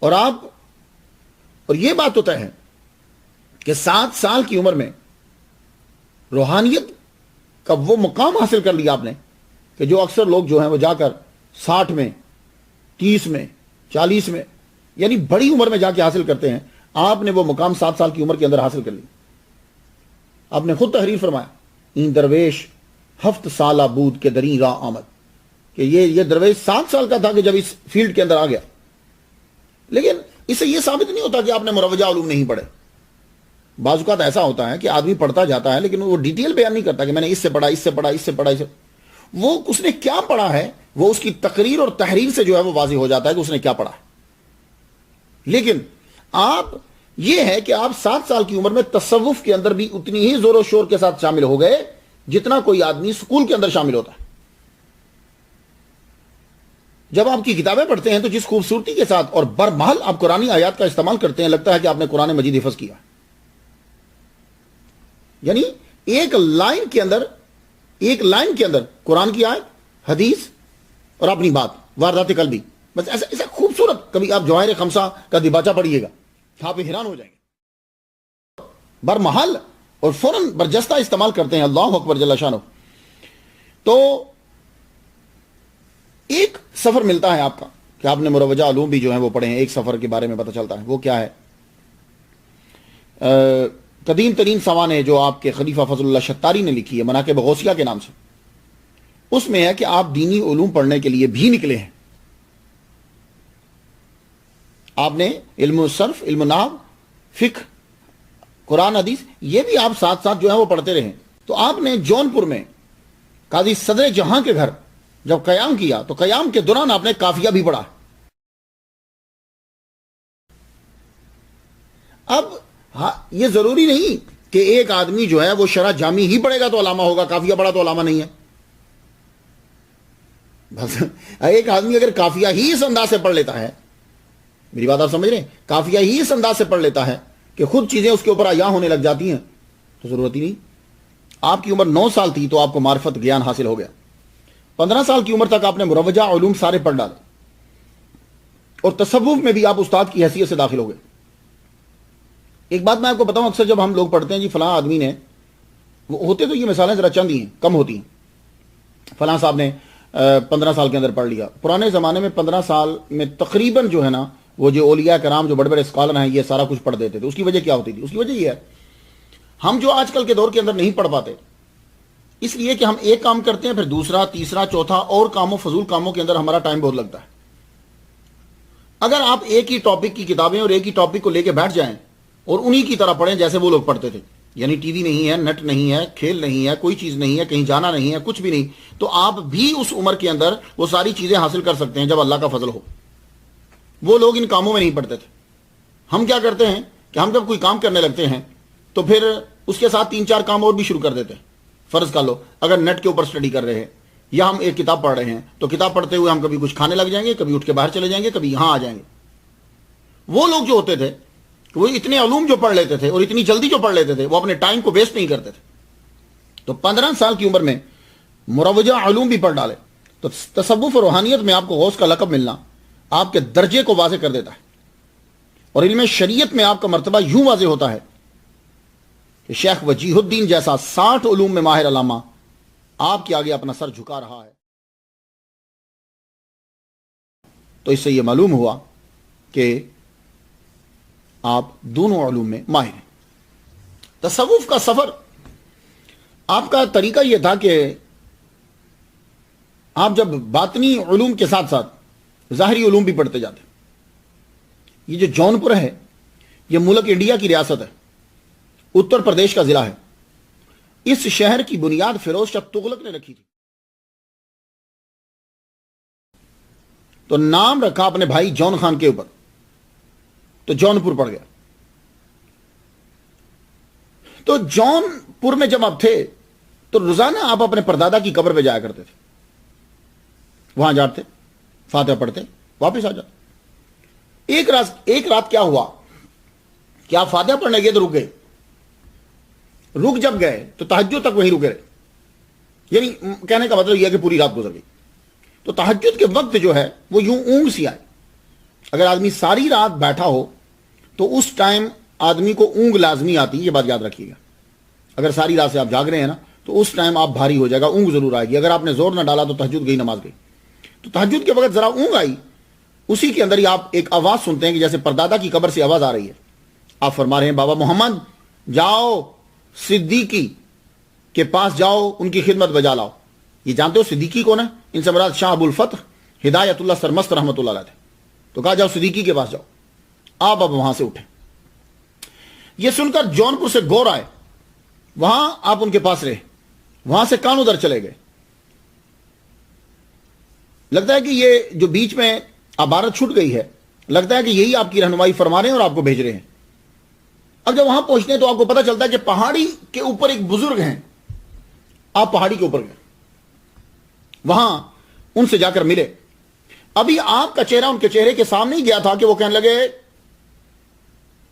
اور یہ بات ہوتا ہے کہ 7 سال کی عمر میں روحانیت کا وہ مقام حاصل کر لیا آپ نے کہ جو اکثر لوگ جو ہیں وہ جا کر 60 میں, 30 میں, 40 میں, یعنی بڑی عمر میں جا کے حاصل کرتے ہیں. آپ نے وہ مقام 7 سال کی عمر کے اندر حاصل کر لی. آپ نے خود تحریر فرمایا, این درویش 7 سالہ بود کے دریں راہ آمد, کہ یہ درویش 7 سال کا تھا کہ جب اس فیلڈ کے اندر آ گیا. لیکن اس سے یہ ثابت نہیں ہوتا کہ آپ نے مروجہ علوم نہیں پڑھے. بعض اوقات ایسا ہوتا ہے کہ آدمی پڑھتا جاتا ہے لیکن وہ ڈیٹیل بیان نہیں کرتا کہ میں نے اس سے پڑھا، اس سے پڑھا، اس سے پڑھا، وہ اس نے کیا پڑھا ہے وہ اس کی تقریر اور تحریر سے جو ہے وہ واضح ہو جاتا ہے کہ اس نے کیا پڑھا. لیکن آپ یہ ہے کہ آپ 7 سال کی عمر میں تصوف کے اندر بھی اتنی ہی زور و شور کے ساتھ شامل ہو گئے جتنا کوئی آدمی سکول کے اندر شامل ہوتا ہے. جب آپ کی کتابیں پڑھتے ہیں تو جس خوبصورتی کے ساتھ اور برمحل آپ قرآنی آیات کا استعمال کرتے ہیں، لگتا ہے کہ آپ نے قرآن مجید حفظ کیا. یعنی ایک لائن کے اندر قرآن کی آیت، حدیث اور اپنی بات، واردات قلبی، بس ایسا خوبصورت. کبھی آپ جواہر خمسہ کا دیباچہ پڑھیے گا، آپ حیران ہو جائیں گے. برمحل اور فوراً برجستہ استعمال کرتے ہیں. اللہ اکبر جل شانہ. تو ایک سفر ملتا ہے آپ کا کہ آپ نے مروجہ علوم بھی جو ہیں وہ پڑھے ہیں. ایک سفر کے بارے میں پتہ چلتا ہے. وہ کیا ہے؟ قدیم ترین سوانح جو آپ کے خلیفہ فضل اللہ شتاری نے لکھی ہے مناقب غوثیہ کے نام سے، اس میں ہے کہ آپ دینی علوم پڑھنے کے لیے بھی نکلے ہیں. آپ نے علم صرف، علم نحو، فقہ، قرآن حدیث، یہ بھی آپ ساتھ ساتھ جو ہے وہ پڑھتے رہے. تو آپ نے جونپور میں قاضی صدر جہاں کے گھر جب قیام کیا تو قیام کے دوران آپ نے قافیہ بھی پڑھا. اب یہ ضروری نہیں کہ ایک آدمی جو ہے وہ شرح جامی ہی پڑھے گا تو علامہ ہوگا، قافیہ پڑھا تو علامہ نہیں ہے. بس ایک آدمی اگر قافیہ ہی اس انداز سے پڑھ لیتا ہے، میری بات آپ سمجھ رہے ہیں، قافیہ ہی اس انداز سے پڑھ لیتا ہے کہ خود چیزیں اس کے اوپر عیاں ہونے لگ جاتی ہیں، تو ضرورت ہی نہیں. آپ کی عمر 9 سال تھی تو آپ کو معرفت گیان حاصل ہو گیا. 15 سال کی عمر تک آپ نے مروجہ علوم سارے پڑھ ڈالے اور تصوف میں بھی آپ استاد کی حیثیت سے داخل ہو گئے. ایک بات میں آپ کو بتاؤں، اکثر جب ہم لوگ پڑھتے ہیں جی فلاں آدمی نے، وہ ہوتے تو یہ مثالیں ذرا چند ہی ہیں، کم ہوتی ہیں. فلاں صاحب نے 15 سال کے اندر پڑھ لیا. پرانے زمانے میں 15 سال میں تقریباً جو ہے نا وہ جو اولیاء کرام جو بڑے بڑے اسکالر ہیں یہ سارا کچھ پڑھ دیتے تھے. اس کی وجہ کیا ہوتی تھی؟ اس کی وجہ یہ ہے ہم جو آج کل کے دور کے اندر نہیں پڑھ پاتے، اس لیے کہ ہم ایک کام کرتے ہیں پھر دوسرا، تیسرا، چوتھا اور کاموں، فضول کاموں کے اندر ہمارا ٹائم بہت لگتا ہے. اگر آپ ایک ہی ٹاپک کی کتابیں اور ایک ہی ٹاپک کو لے کے بیٹھ جائیں اور انہی کی طرح پڑھیں جیسے وہ لوگ پڑھتے تھے، یعنی ٹی وی نہیں ہے، نیٹ نہیں ہے، کھیل نہیں ہے، کوئی چیز نہیں ہے، کہیں جانا نہیں ہے، کچھ بھی نہیں، تو آپ بھی اس عمر کے اندر وہ ساری چیزیں حاصل کر سکتے ہیں جب اللہ کا فضل ہو. وہ لوگ ان کاموں میں نہیں پڑھتے تھے. ہم کیا کرتے ہیں کہ ہم جب کوئی کام کرنے لگتے ہیں تو پھر اس کے ساتھ 3-4 کام اور بھی شروع کر دیتے ہیں. فرض کر لو اگر نیٹ کے اوپر سٹڈی کر رہے ہیں یا ہم ایک کتاب پڑھ رہے ہیں تو کتاب پڑھتے ہوئے ہم کبھی کچھ کھانے لگ جائیں گے، کبھی اٹھ کے باہر چلے جائیں گے، کبھی یہاں آ جائیں گے. وہ لوگ جو ہوتے تھے وہ اتنے علوم جو پڑھ لیتے تھے اور اتنی جلدی جو پڑھ لیتے تھے وہ اپنے ٹائم کو ویسٹ نہیں کرتے تھے. تو 15 سال کی عمر میں مروجہ علوم بھی پڑھ ڈالے تو تصوف اور روحانیت میں آپ کو غوث کا لقب ملنا آپ کے درجے کو واضح کر دیتا ہے. اور علم شریعت میں آپ کا مرتبہ یوں واضح ہوتا ہے کہ شیخ وجیہ الدین جیسا 60 علوم میں ماہر علامہ آپ کے آگے اپنا سر جھکا رہا ہے. تو اس سے یہ معلوم ہوا کہ آپ دونوں علوم میں ماہر ہیں. تصوف کا سفر آپ کا طریقہ یہ تھا کہ آپ جب باطنی علوم کے ساتھ ساتھ ظاہری علوم بھی پڑھتے جاتے. یہ جو جونپور ہے یہ ملک انڈیا کی ریاست ہے، اتر پردیش کا ضلع ہے. اس شہر کی بنیاد فیروز شاہ تغلق نے رکھی تھی. تو نام رکھا اپنے بھائی جون خان کے اوپر، تو جونپور پڑ گیا. تو جونپور میں جب آپ تھے تو روزانہ آپ اپنے پردادا کی قبر پہ جایا کرتے تھے. وہاں جاتے، فاتحہ پڑھتے، واپس آ جاتے. ایک رات کیا ہوا کہ آپ فاتحہ پڑھنے گئے تو رک گئے. رک جب گئے تو تہجد تک وہیں رکے رہے. یعنی کہنے کا مطلب یہ ہے کہ پوری رات گزر گئی. تو تہجد کے وقت جو ہے وہ یوں اونگ سی آئے. اگر آدمی ساری رات بیٹھا ہو تو اس ٹائم آدمی کو اونگ لازمی آتی ہے، یہ بات یاد رکھیے گا. اگر ساری رات سے آپ جاگ رہے ہیں نا تو اس ٹائم آپ بھاری ہو جائے گا، اونگ ضرور آئے گی. اگر آپ نے زور نہ ڈالا تو تہجد گئی، نماز گئی. تو تہجد کے وقت ذرا اونگ آئی، اسی کے اندر ہی آپ ایک آواز سنتے ہیں کہ جیسے پردادا کی قبر سے آواز آ رہی ہے. آپ فرما رہے ہیں بابا محمد جاؤ صدیقی کے پاس جاؤ، ان کی خدمت بجا لاؤ. یہ جانتے ہو صدیقی کون ہے؟ ان سے مراد شاہ ابو الفتح ہدایت اللہ سرمست رحمۃ اللہ علیہ تھے. تو کہا جاؤ صدیقی کے پاس جاؤ. آپ اب وہاں سے اٹھے. یہ سن کر جونپور سے گور آئے، وہاں آپ ان کے پاس رہے، وہاں سے کان ادھر چلے گئے۔ لگتا ہے کہ یہ جو بیچ میں عبارت چھوٹ گئی ہے، لگتا ہے کہ یہی آپ کی رہنمائی فرما رہے ہیں اور آپ کو بھیج رہے ہیں۔ اب جب وہاں پہنچتے ہیں تو آپ کو پتا چلتا ہے کہ پہاڑی کے اوپر ایک بزرگ ہیں، آپ پہاڑی کے اوپر گئے، وہاں ان سے جا کر ملے۔ ابھی آپ کا چہرہ ان کے چہرے کے سامنے ہی گیا تھا کہ وہ کہنے لگے،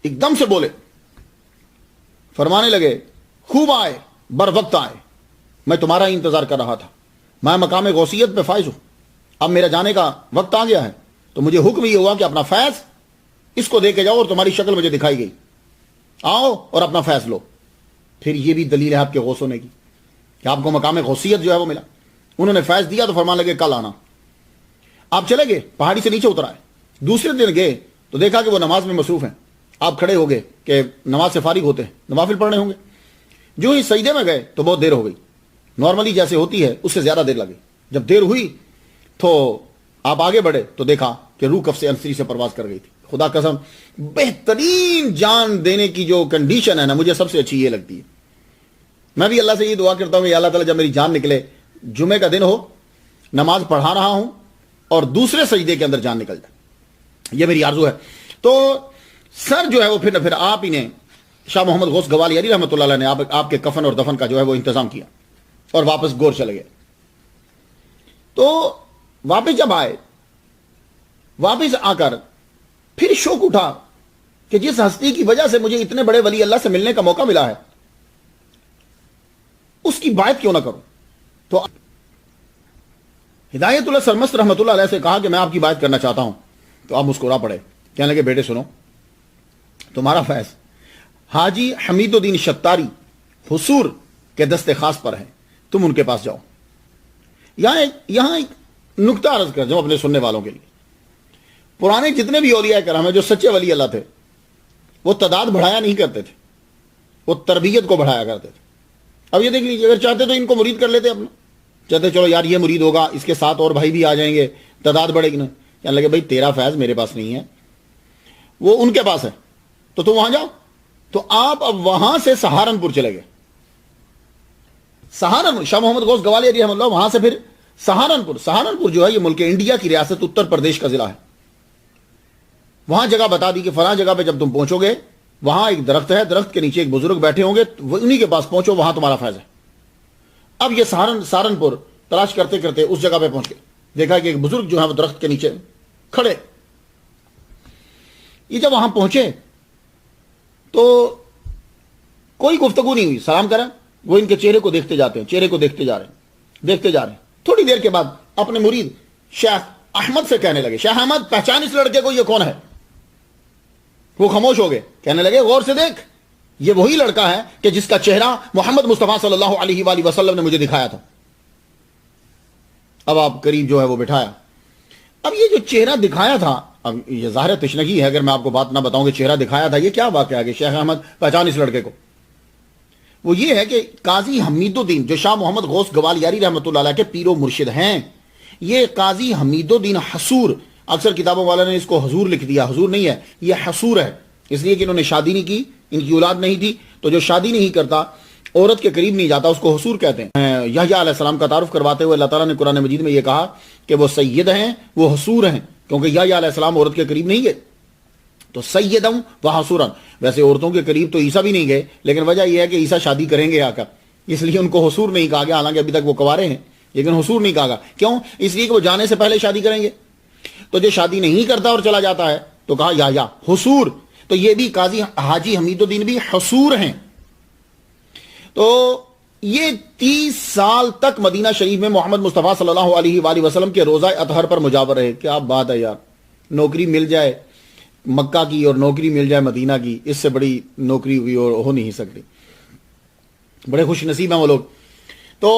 ایک دم سے بولے، فرمانے لگے، خوب آئے، بر وقت آئے، میں تمہارا ہی انتظار کر رہا تھا، میں مقام غوثیت پہ فائز ہوں، اب میرا جانے کا وقت آ گیا ہے، تو مجھے حکم یہ ہوا کہ اپنا فیض اس کو دے کے جاؤ، اور تمہاری شکل مجھے دکھائی گئی، آؤ اور اپنا فیض لو۔ پھر یہ بھی دلیل ہے آپ کے غوث ہونے کی کہ آپ کو مقام غوثیت جو ہے وہ ملا۔ انہوں نے فیض دیا تو فرمان لگے کل آنا۔ آپ چلے گئے، پہاڑی سے نیچے اتر آئے، دوسرے دن گئے تو دیکھا کہ وہ نماز میں مصروف ہیں۔ آپ کھڑے ہو گئے کہ نماز سے فارغ ہوتے ہیں، نوافل پڑھنے ہوں گے۔ جو ہی سجدے میں گئے تو بہت دیر ہو گئی، نارملی جیسے ہوتی ہے اس سے زیادہ دیر لگی۔ جب دیر ہوئی تو آپ آگے بڑھے تو دیکھا کہ روح کف سے انسری سے پرواز کر گئی تھی۔ خدا قسم بہترین جان دینے کی جو کنڈیشن ہے نا، مجھے سب سے اچھی یہ لگتی ہے۔ میں بھی اللہ سے یہ دعا کرتا ہوں کہ اللہ تعالیٰ جب میری جان نکلے، جمعے کا دن ہو، نماز پڑھا رہا ہوں اور دوسرے سجدے کے اندر جان نکل جائے، یہ میری آرزو ہے۔ تو سر جو ہے وہ پھر آپ ہی نے، شاہ محمد غوث گوالیاری رحمۃ اللہ علیہ نے آپ کے کفن اور دفن کا جو ہے وہ انتظام کیا اور واپس گور چلے گئے۔ تو واپس جب آئے، واپس آ کر پھر شوق اٹھا کہ جس ہستی کی وجہ سے مجھے اتنے بڑے ولی اللہ سے ملنے کا موقع ملا ہے، اس کی بات کیوں نہ کروں۔ تو ہدایت اللہ سرمست رحمۃ اللہ علیہ سے کہا کہ میں آپ کی بات کرنا چاہتا ہوں۔ تو آپ مسکرا پڑے، کہنے لگے بیٹے سنو، تمہارا فیض حاجی حمید الدین شتاری حصور کے دست خاص پر ہے، تم ان کے پاس جاؤ۔ یہاں ایک نکتہ عرض کر جاؤں اپنے سننے والوں کے لیے۔ پرانے جتنے بھی اولیاء کرام ہیں جو سچے ولی اللہ تھے، وہ تعداد بڑھایا نہیں کرتے تھے، وہ تربیت کو بڑھایا کرتے تھے۔ اب یہ دیکھ لیجیے، اگر چاہتے تو ان کو مرید کر لیتے اپنا، چاہتے چلو یار یہ مرید ہوگا، اس کے ساتھ اور بھائی بھی آ جائیں گے، تعداد بڑھے گی نا۔ کہنے لگے بھائی تیرا فیض میرے پاس نہیں ہے، وہ ان کے پاس ہے، تو تم وہاں جاؤ۔ تو آپ اب وہاں سے سہارنپور چلے گئے۔ سہارنپور، شاہ محمد غوث گوالیاری رحمۃ اللہ، وہاں سے پھر سہارنپور جو ہے یہ ملک انڈیا کی ریاست اتر پردیش کا ضلع ہے۔ وہاں جگہ بتا دی کہ فلاں جگہ پہ جب تم پہنچو گے، وہاں ایک درخت ہے، درخت کے نیچے ایک بزرگ بیٹھے ہوں گے، انہی کے پاس پہنچو، وہاں تمہارا فیض ہے۔ اب یہ سہارنپور تلاش کرتے کرتے اس جگہ پہ پہنچ گئے، دیکھا کہ ایک بزرگ جو ہے وہ درخت کے نیچے کھڑے۔ یہ جب وہاں پہنچے تو کوئی گفتگو نہیں ہوئی، سلام کرا، وہ ان کے چہرے کو دیکھتے جاتے ہیں، چہرے کو دیکھتے جا رہے ہیں۔ تھوڑی دیر کے بعد اپنے مرید شیخ احمد سے کہنے لگے، شیخ احمد پہچان اس لڑکے کو، یہ کون ہے؟ وہ خاموش ہو گئے، کہنے لگے غور سے دیکھ، یہ وہی لڑکا ہے کہ جس کا چہرہ محمد مصطفیٰ صلی اللہ علیہ وآلہ وسلم نے مجھے دکھایا تھا۔ اب آپ قریب جو ہے وہ بٹھایا۔ اب یہ جو چہرہ دکھایا تھا، اب یہ ظاہر تشنگی ہے اگر میں آپ کو بات نہ بتاؤں کہ چہرہ دکھایا تھا، یہ کیا واقعہ ہے کہ شیخ احمد پہچان اس لڑکے کو؟ وہ یہ ہے کہ قاضی حمید الدین جو شاہ محمد غوث گوالیاری رحمۃ اللہ علیہ کے پیر و مرشد ہیں، یہ قاضی حمید الدین حصور، اکثر کتابوں والے نے اس کو حضور لکھ دیا، حضور نہیں ہے، یہ حصور ہے، اس لیے کہ انہوں نے شادی نہیں کی، ان کی اولاد نہیں تھی، تو جو شادی نہیں کرتا، عورت کے قریب نہیں جاتا، اس کو حصور کہتے ہیں۔ یحییٰ علیہ السلام کا تعارف کرواتے ہوئے اللہ تعالیٰ نے قرآن مجید میں یہ کہا کہ وہ سید ہیں، وہ حصور ہیں، کیونکہ یحییٰ علیہ السلام عورت کے قریب نہیں گئے، تو سیدم و حصورن۔ ویسے عورتوں کے قریب تو عیسیٰ بھی نہیں گئے، لیکن وجہ یہ ہے کہ عیسیٰ شادی کریں گے آ کر، اس لیے ان کو حصور نہیں کہا گیا، حالانکہ ابھی تک وہ کنوارے ہیں، لیکن حصور نہیں کہا گیا۔ کیوں؟ اس لیے کہ وہ جانے سے پہلے شادی کریں گے، تو جو شادی نہیں کرتا اور چلا جاتا ہے تو کہا یا حصور۔ تو یہ بھی قاضی حاجی حمید الدین بھی حصور ہیں۔ تو یہ 30 سال تک مدینہ شریف میں محمد مصطفیٰ صلی اللہ علیہ وآلہ وسلم کے روزہ اطہر پر مجاور رہے۔ کیا بات ہے یار، نوکری مل جائے مکہ کی اور نوکری مل جائے مدینہ کی، اس سے بڑی نوکری ہوئی اور ہو نہیں سکتی۔ بڑے خوش نصیب ہیں وہ لوگ۔ تو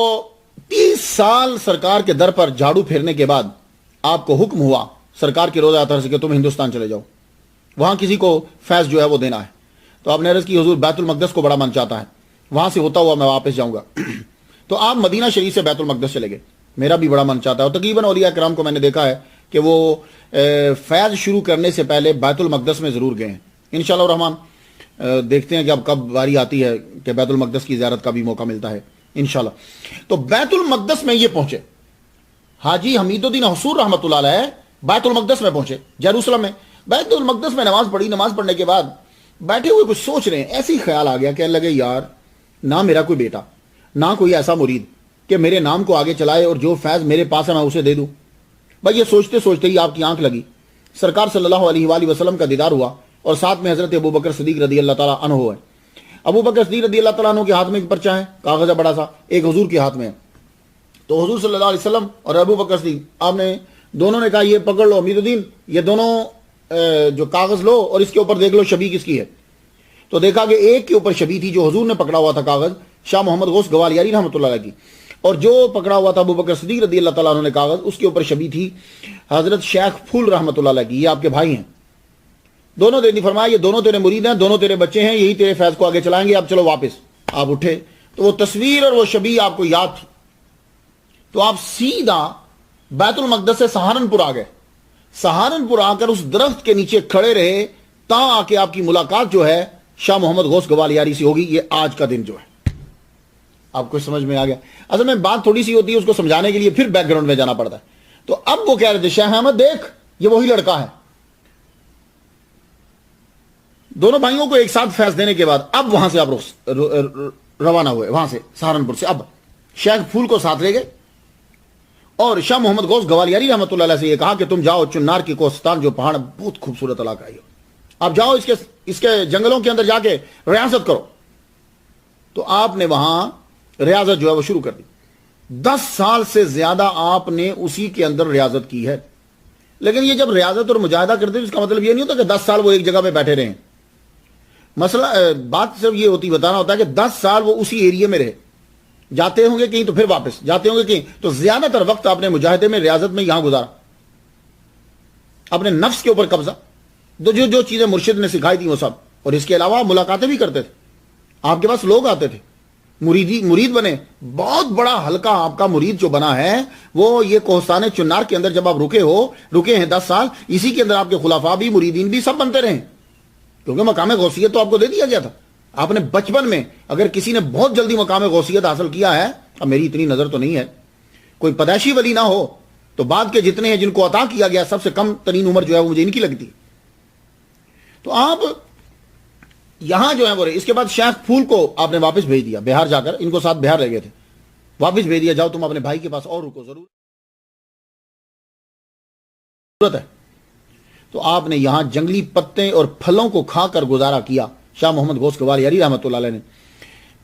30 سال سرکار کے در پر جھاڑو پھیرنے کے بعد آپ کو حکم ہوا سرکار کے روزہ اطہر سے کہ تم ہندوستان چلے جاؤ، وہاں کسی کو فیض جو ہے وہ دینا ہے۔ تو آپ نے عرض کی حضور بیت المقدس کو بڑا من چاہتا ہے، وہاں سے ہوتا ہوا میں واپس جاؤں گا۔ تو آپ مدینہ شریف سے بیت المقدس چلے گئے، میرا بھی بڑا من چاہتا ہے، اور تقریباً اولیاء کرام کو میں نے دیکھا ہے کہ وہ فیض شروع کرنے سے پہلے بیت المقدس میں ضرور گئے ہیں۔ انشاءاللہ الرحمن دیکھتے ہیں کہ اب کب باری آتی ہے کہ بیت المقدس کی زیارت کا بھی موقع ملتا ہے انشاءاللہ. تو بیت المقدس میں یہ پہنچے حاجی حمید الدین حصور رحمۃ اللہ علیہ، بیت المقدس میں پہنچے جیروسلم میں. بیت المقدس میں نماز پڑھی. نماز پڑھنے کے بعد بیٹھے ہوئے کچھ سوچ رہے ہیں، ایسے ہی خیال آ گیا، کہنے لگے یار نہ میرا کوئی بیٹا، نہ کوئی ایسا مرید کہ میرے نام کو آگے چلائے اور جو فیض میرے پاس ہے میں اسے دے دوں. بھائی یہ سوچتے سوچتے ہی آپ کی آنکھ لگی، سرکار صلی اللہ علیہ وآلہ وسلم کا دیدار ہوا، اور ساتھ میں حضرت ابو بکر صدیق رضی اللہ تعالیٰ عنہ ہے. ابو بکر صدیق رضی اللہ تعالیٰ عنہ کے ہاتھ میں ایک پرچہ ہے، کاغذ ہے بڑا سا، ایک حضور کے ہاتھ میں ہے. تو حضور صلی اللہ علیہ وسلم اور ابو بکر صدیق آپ نے دونوں نے کہا یہ پکڑ لو حمید الدین، یہ دونوں جو کاغذ لو اور اس کے اوپر دیکھ لو شبیہ کس کی ہے. تو دیکھا کہ ایک کے اوپر شبیہ تھی جو حضور نے پکڑا ہوا تھا کاغذ، شاہ محمد غوث گوالیاری رحمۃ اللہ علیہ کی، اور جو پکڑا ہوا تھا ابو بکر صدیق رضی اللہ تعالیٰ عنہ نے کاغذ، اس کے اوپر شبیہ تھی حضرت شیخ پھول رحمۃ اللہ علیہ کی. یہ آپ کے بھائی ہیں دونوں. نے فرمایا یہ دونوں تیرے مرید ہیں، دونوں تیرے بچے ہیں، یہی تیرے فیض کو آگے چلائیں گے، اب چلو واپس. آپ اٹھے تو وہ تصویر اور وہ شبیہ آپ کو یاد تھی، تو آپ سیدھا بیت المقدس سے سہارنپور آ گئے. سہارنپور آ کر اس درخت کے نیچے کھڑے رہے تا آ کے آپ کی ملاقات جو ہے شاہ محمد غوث گوالیاری سے ہوگی. یہ آج کا دن جو ہے آپ کو سمجھ میں آ گیا. اصل میں بات تھوڑی سی ہوتی ہے، اس کو سمجھانے کے لیے پھر بیک گراؤنڈ میں جانا پڑتا ہے. تو اب وہ کہہ رہے تھے شاہ احمد دیکھ یہ وہی لڑکا ہے. دونوں بھائیوں کو ایک ساتھ فیض دینے کے بعد اب وہاں سے آپ روانہ ہوئے، وہاں سے سہارنپور سے. اب شیخ پھول کو ساتھ لے گئے اور شاہ محمد غوث گوالیاری رحمۃ اللہ علیہ سے یہ کہا کہ تم جاؤ چنار کی کوہستان، جو پہاڑ بہت خوبصورت علاقہ ہے، آپ جاؤ اس کے جنگلوں کے اندر جا کے ریاضت کرو. تو آپ نے وہاں ریاضت جو ہے وہ شروع کر دی. 10 سال سے زیادہ آپ نے اسی کے اندر ریاضت کی ہے. لیکن یہ جب ریاضت اور مجاہدہ کرتے ہیں اس کا مطلب یہ نہیں ہوتا کہ 10 سال وہ ایک جگہ پہ بیٹھے رہیں. مسئلہ بات صرف یہ ہوتی بتانا ہوتا ہے کہ 10 سال وہ اسی ایریے میں رہے، جاتے ہوں گے کہیں تو پھر واپس جاتے ہوں گے کہیں. تو زیادہ تر وقت آپ نے مجاہدے میں ریاضت میں یہاں گزارا، اپنے نفس کے اوپر قبضہ، جو چیزیں مرشد نے سکھائی تھی وہ سب. اور اس کے علاوہ ملاقاتیں بھی کرتے تھے، آپ کے پاس لوگ آتے تھے، مرید بنے. بہت بڑا حلقہ آپ کا مرید جو بنا ہے وہ یہ کوہستان چنار کے اندر جب آپ رکے ہیں 10 سال، اسی کے اندر آپ کے خلفاء بھی مریدین بھی سب بنتے رہے، کیونکہ مقام غوثیت تو آپ کو دے دیا گیا تھا. آپ نے بچپن میں اگر کسی نے بہت جلدی مقام غوثیت حاصل کیا ہے، اب میری اتنی نظر تو نہیں ہے، کوئی پیدائشی ولی نہ ہو تو بعد کے جتنے ہیں جن کو عطا کیا گیا سب سے کم ترین عمر جو ہے وہ مجھے ان کی لگتی. تو آپ یہاں جو ہے وہ اس کے بعد شیخ پھول کو آپ نے واپس بھیج دیا بہار جا کر، ان کو ساتھ بہار رہ گئے تھے، واپس بھیج دیا، جاؤ تم اپنے بھائی کے پاس اور رکو، ضرورت ہے. تو آپ نے یہاں جنگلی پتے اور پھلوں کو کھا کر گزارا کیا شاہ محمد غوث گوالیاری رحمۃ اللہ علیہ نے.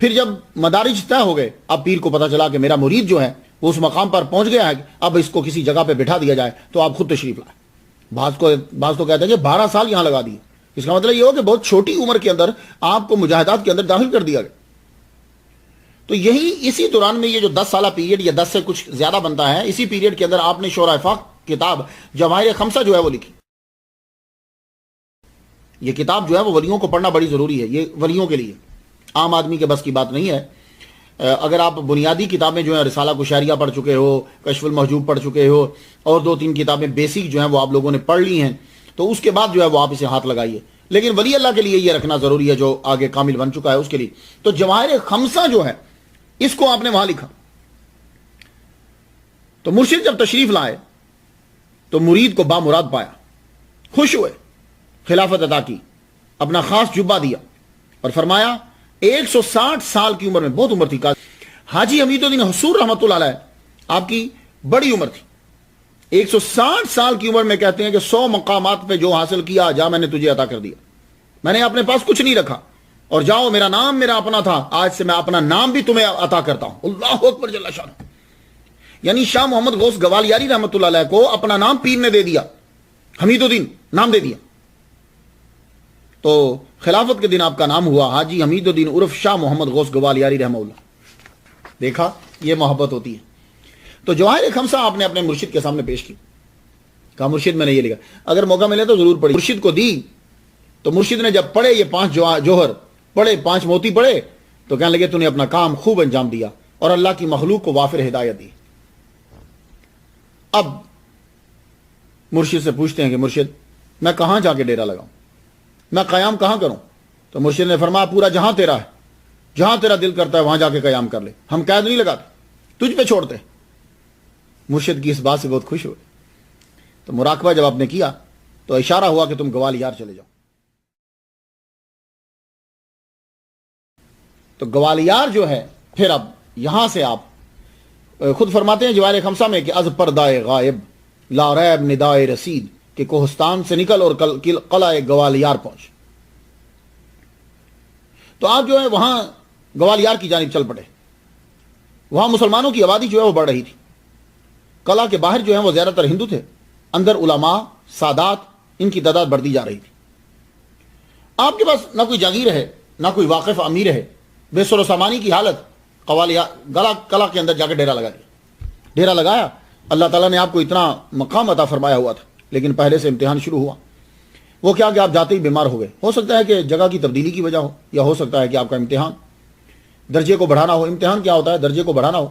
پھر جب مدارج طے ہو گئے، اب پیر کو پتا چلا کہ میرا مرید جو ہے وہ اس مقام پر پہنچ گیا ہے، اب اس کو کسی جگہ پہ بٹھا دیا جائے، تو آپ خود تشریف لائے. بعض تو کہتے ہیں کہ 12 سال یہاں لگا دیے. اس کا مطلب یہ ہو کہ بہت چھوٹی عمر کے اندر آپ کو مجاہدات کے اندر داخل کر دیا گیا. تو اسی دوران میں یہ جو 10 سالہ پیریڈ یا 10 سے کچھ زیادہ بنتا ہے، اسی پیریڈ کے اندر آپ نے شورائے فاق کتاب جواہر خمسہ جو ہے وہ لکھی. یہ کتاب جو ہے وہ ولیوں کو پڑھنا بڑی ضروری ہے، یہ ولیوں کے لیے، عام آدمی کے بس کی بات نہیں ہے. اگر آپ بنیادی کتابیں جو ہیں رسالہ کشاریہ پڑھ چکے ہو، کشف المحجوب پڑھ چکے ہو، اور 2-3 کتابیں بیسک جو ہیں وہ آپ لوگوں نے پڑھ لی ہیں، تو اس کے بعد جو ہے وہ آپ اسے ہاتھ لگائیے. لیکن ولی اللہ کے لیے یہ رکھنا ضروری ہے جو آگے کامل بن چکا ہے اس کے لیے. تو جواہر خمسہ جو ہے اس کو آپ نے وہاں لکھا. تو مرشد جب تشریف لائے تو مرید کو بامراد پایا، خوش ہوئے، خلافت عطا کی، اپنا خاص جبہ دیا اور فرمایا 160 سال کی عمر میں، بہت عمر تھی. حاجی حمید الدین حصور رحمۃ اللہ علیہ آپ کی بڑی عمر تھی، 160 سال کی عمر میں کہتے ہیں کہ 100 مقامات پہ جو حاصل کیا، جا میں نے تجھے عطا کر دیا، میں نے اپنے پاس کچھ نہیں رکھا، اور جاؤ میرا نام میرا اپنا تھا، آج سے میں اپنا نام بھی تمہیں عطا کرتا ہوں. اللہ اکبر جل شانہ. یعنی شاہ محمد غوث گوالیاری رحمۃ اللہ علیہ کو اپنا نام پیر نے دے دیا، حمید الدین نام دے دیا. تو خلافت کے دن آپ کا نام ہوا حاجی حمید الدین عرف شاہ محمد غوث گوالیاری رحمہ اللہ. دیکھا یہ محبت ہوتی ہے. تو جواہر خمسہ آپ نے اپنے مرشد کے سامنے پیش کی، کہا مرشد میں نے یہ لکھا، اگر موقع ملے تو ضرور پڑھی. مرشد کو دی تو مرشد نے جب پڑھے یہ 5 جوہر پڑھے، 5 موتی پڑھے، تو کہنے لگے تو نے اپنا کام خوب انجام دیا اور اللہ کی مخلوق کو وافر ہدایت دی. اب مرشد سے پوچھتے ہیں کہ مرشد میں کہاں جا کے ڈیرا لگاؤں، میں قیام کہاں کروں؟ تو تو مرشد نے فرمایا پورا جہاں تیرا ہے، جہاں تیرا دل کرتا ہے وہاں جا کے قیام کر لے، ہم قید نہیں لگاتے، تجھ پہ چھوڑتے۔ مرشد کی اس بات سے بہت خوش ہوئے۔ تو مراقبہ جب آپ نے کیا تو اشارہ ہوا کہ تم گوالیار چلے جاؤ۔ تو گوالیار جو ہے، پھر اب یہاں سے آپ خود فرماتے ہیں جواہر خمسہ میں کہ از پردائے غائب لا ریب ندائے رسید، کہ کوہستان سے نکل اور قلعہ گوالیار پہنچ۔ تو آپ جو ہے وہاں گوالیار کی جانب چل پڑے۔ وہاں مسلمانوں کی آبادی جو ہے وہ بڑھ رہی تھی۔ قلعہ کے باہر جو ہے وہ زیادہ تر ہندو تھے، اندر علماء، سادات، ان کی تعداد بڑھتی جا رہی تھی۔ آپ کے پاس نہ کوئی جاگیر ہے، نہ کوئی واقف امیر ہے، بے سر و سامانی کی حالت، قلعہ کے اندر جا کے ڈیرا لگا دیا۔ ڈیرا لگایا، اللہ تعالیٰ نے آپ کو اتنا مقام عطا فرمایا ہوا تھا، لیکن پہلے سے امتحان شروع ہوا۔ وہ کیا کہ آپ جاتے ہی بیمار ہو گئے۔ ہو سکتا ہے کہ جگہ کی تبدیلی کی وجہ ہو، یا ہو سکتا ہے کہ آپ کا امتحان درجے کو بڑھانا ہو۔ امتحان کیا ہوتا ہے؟ درجے کو بڑھانا ہو۔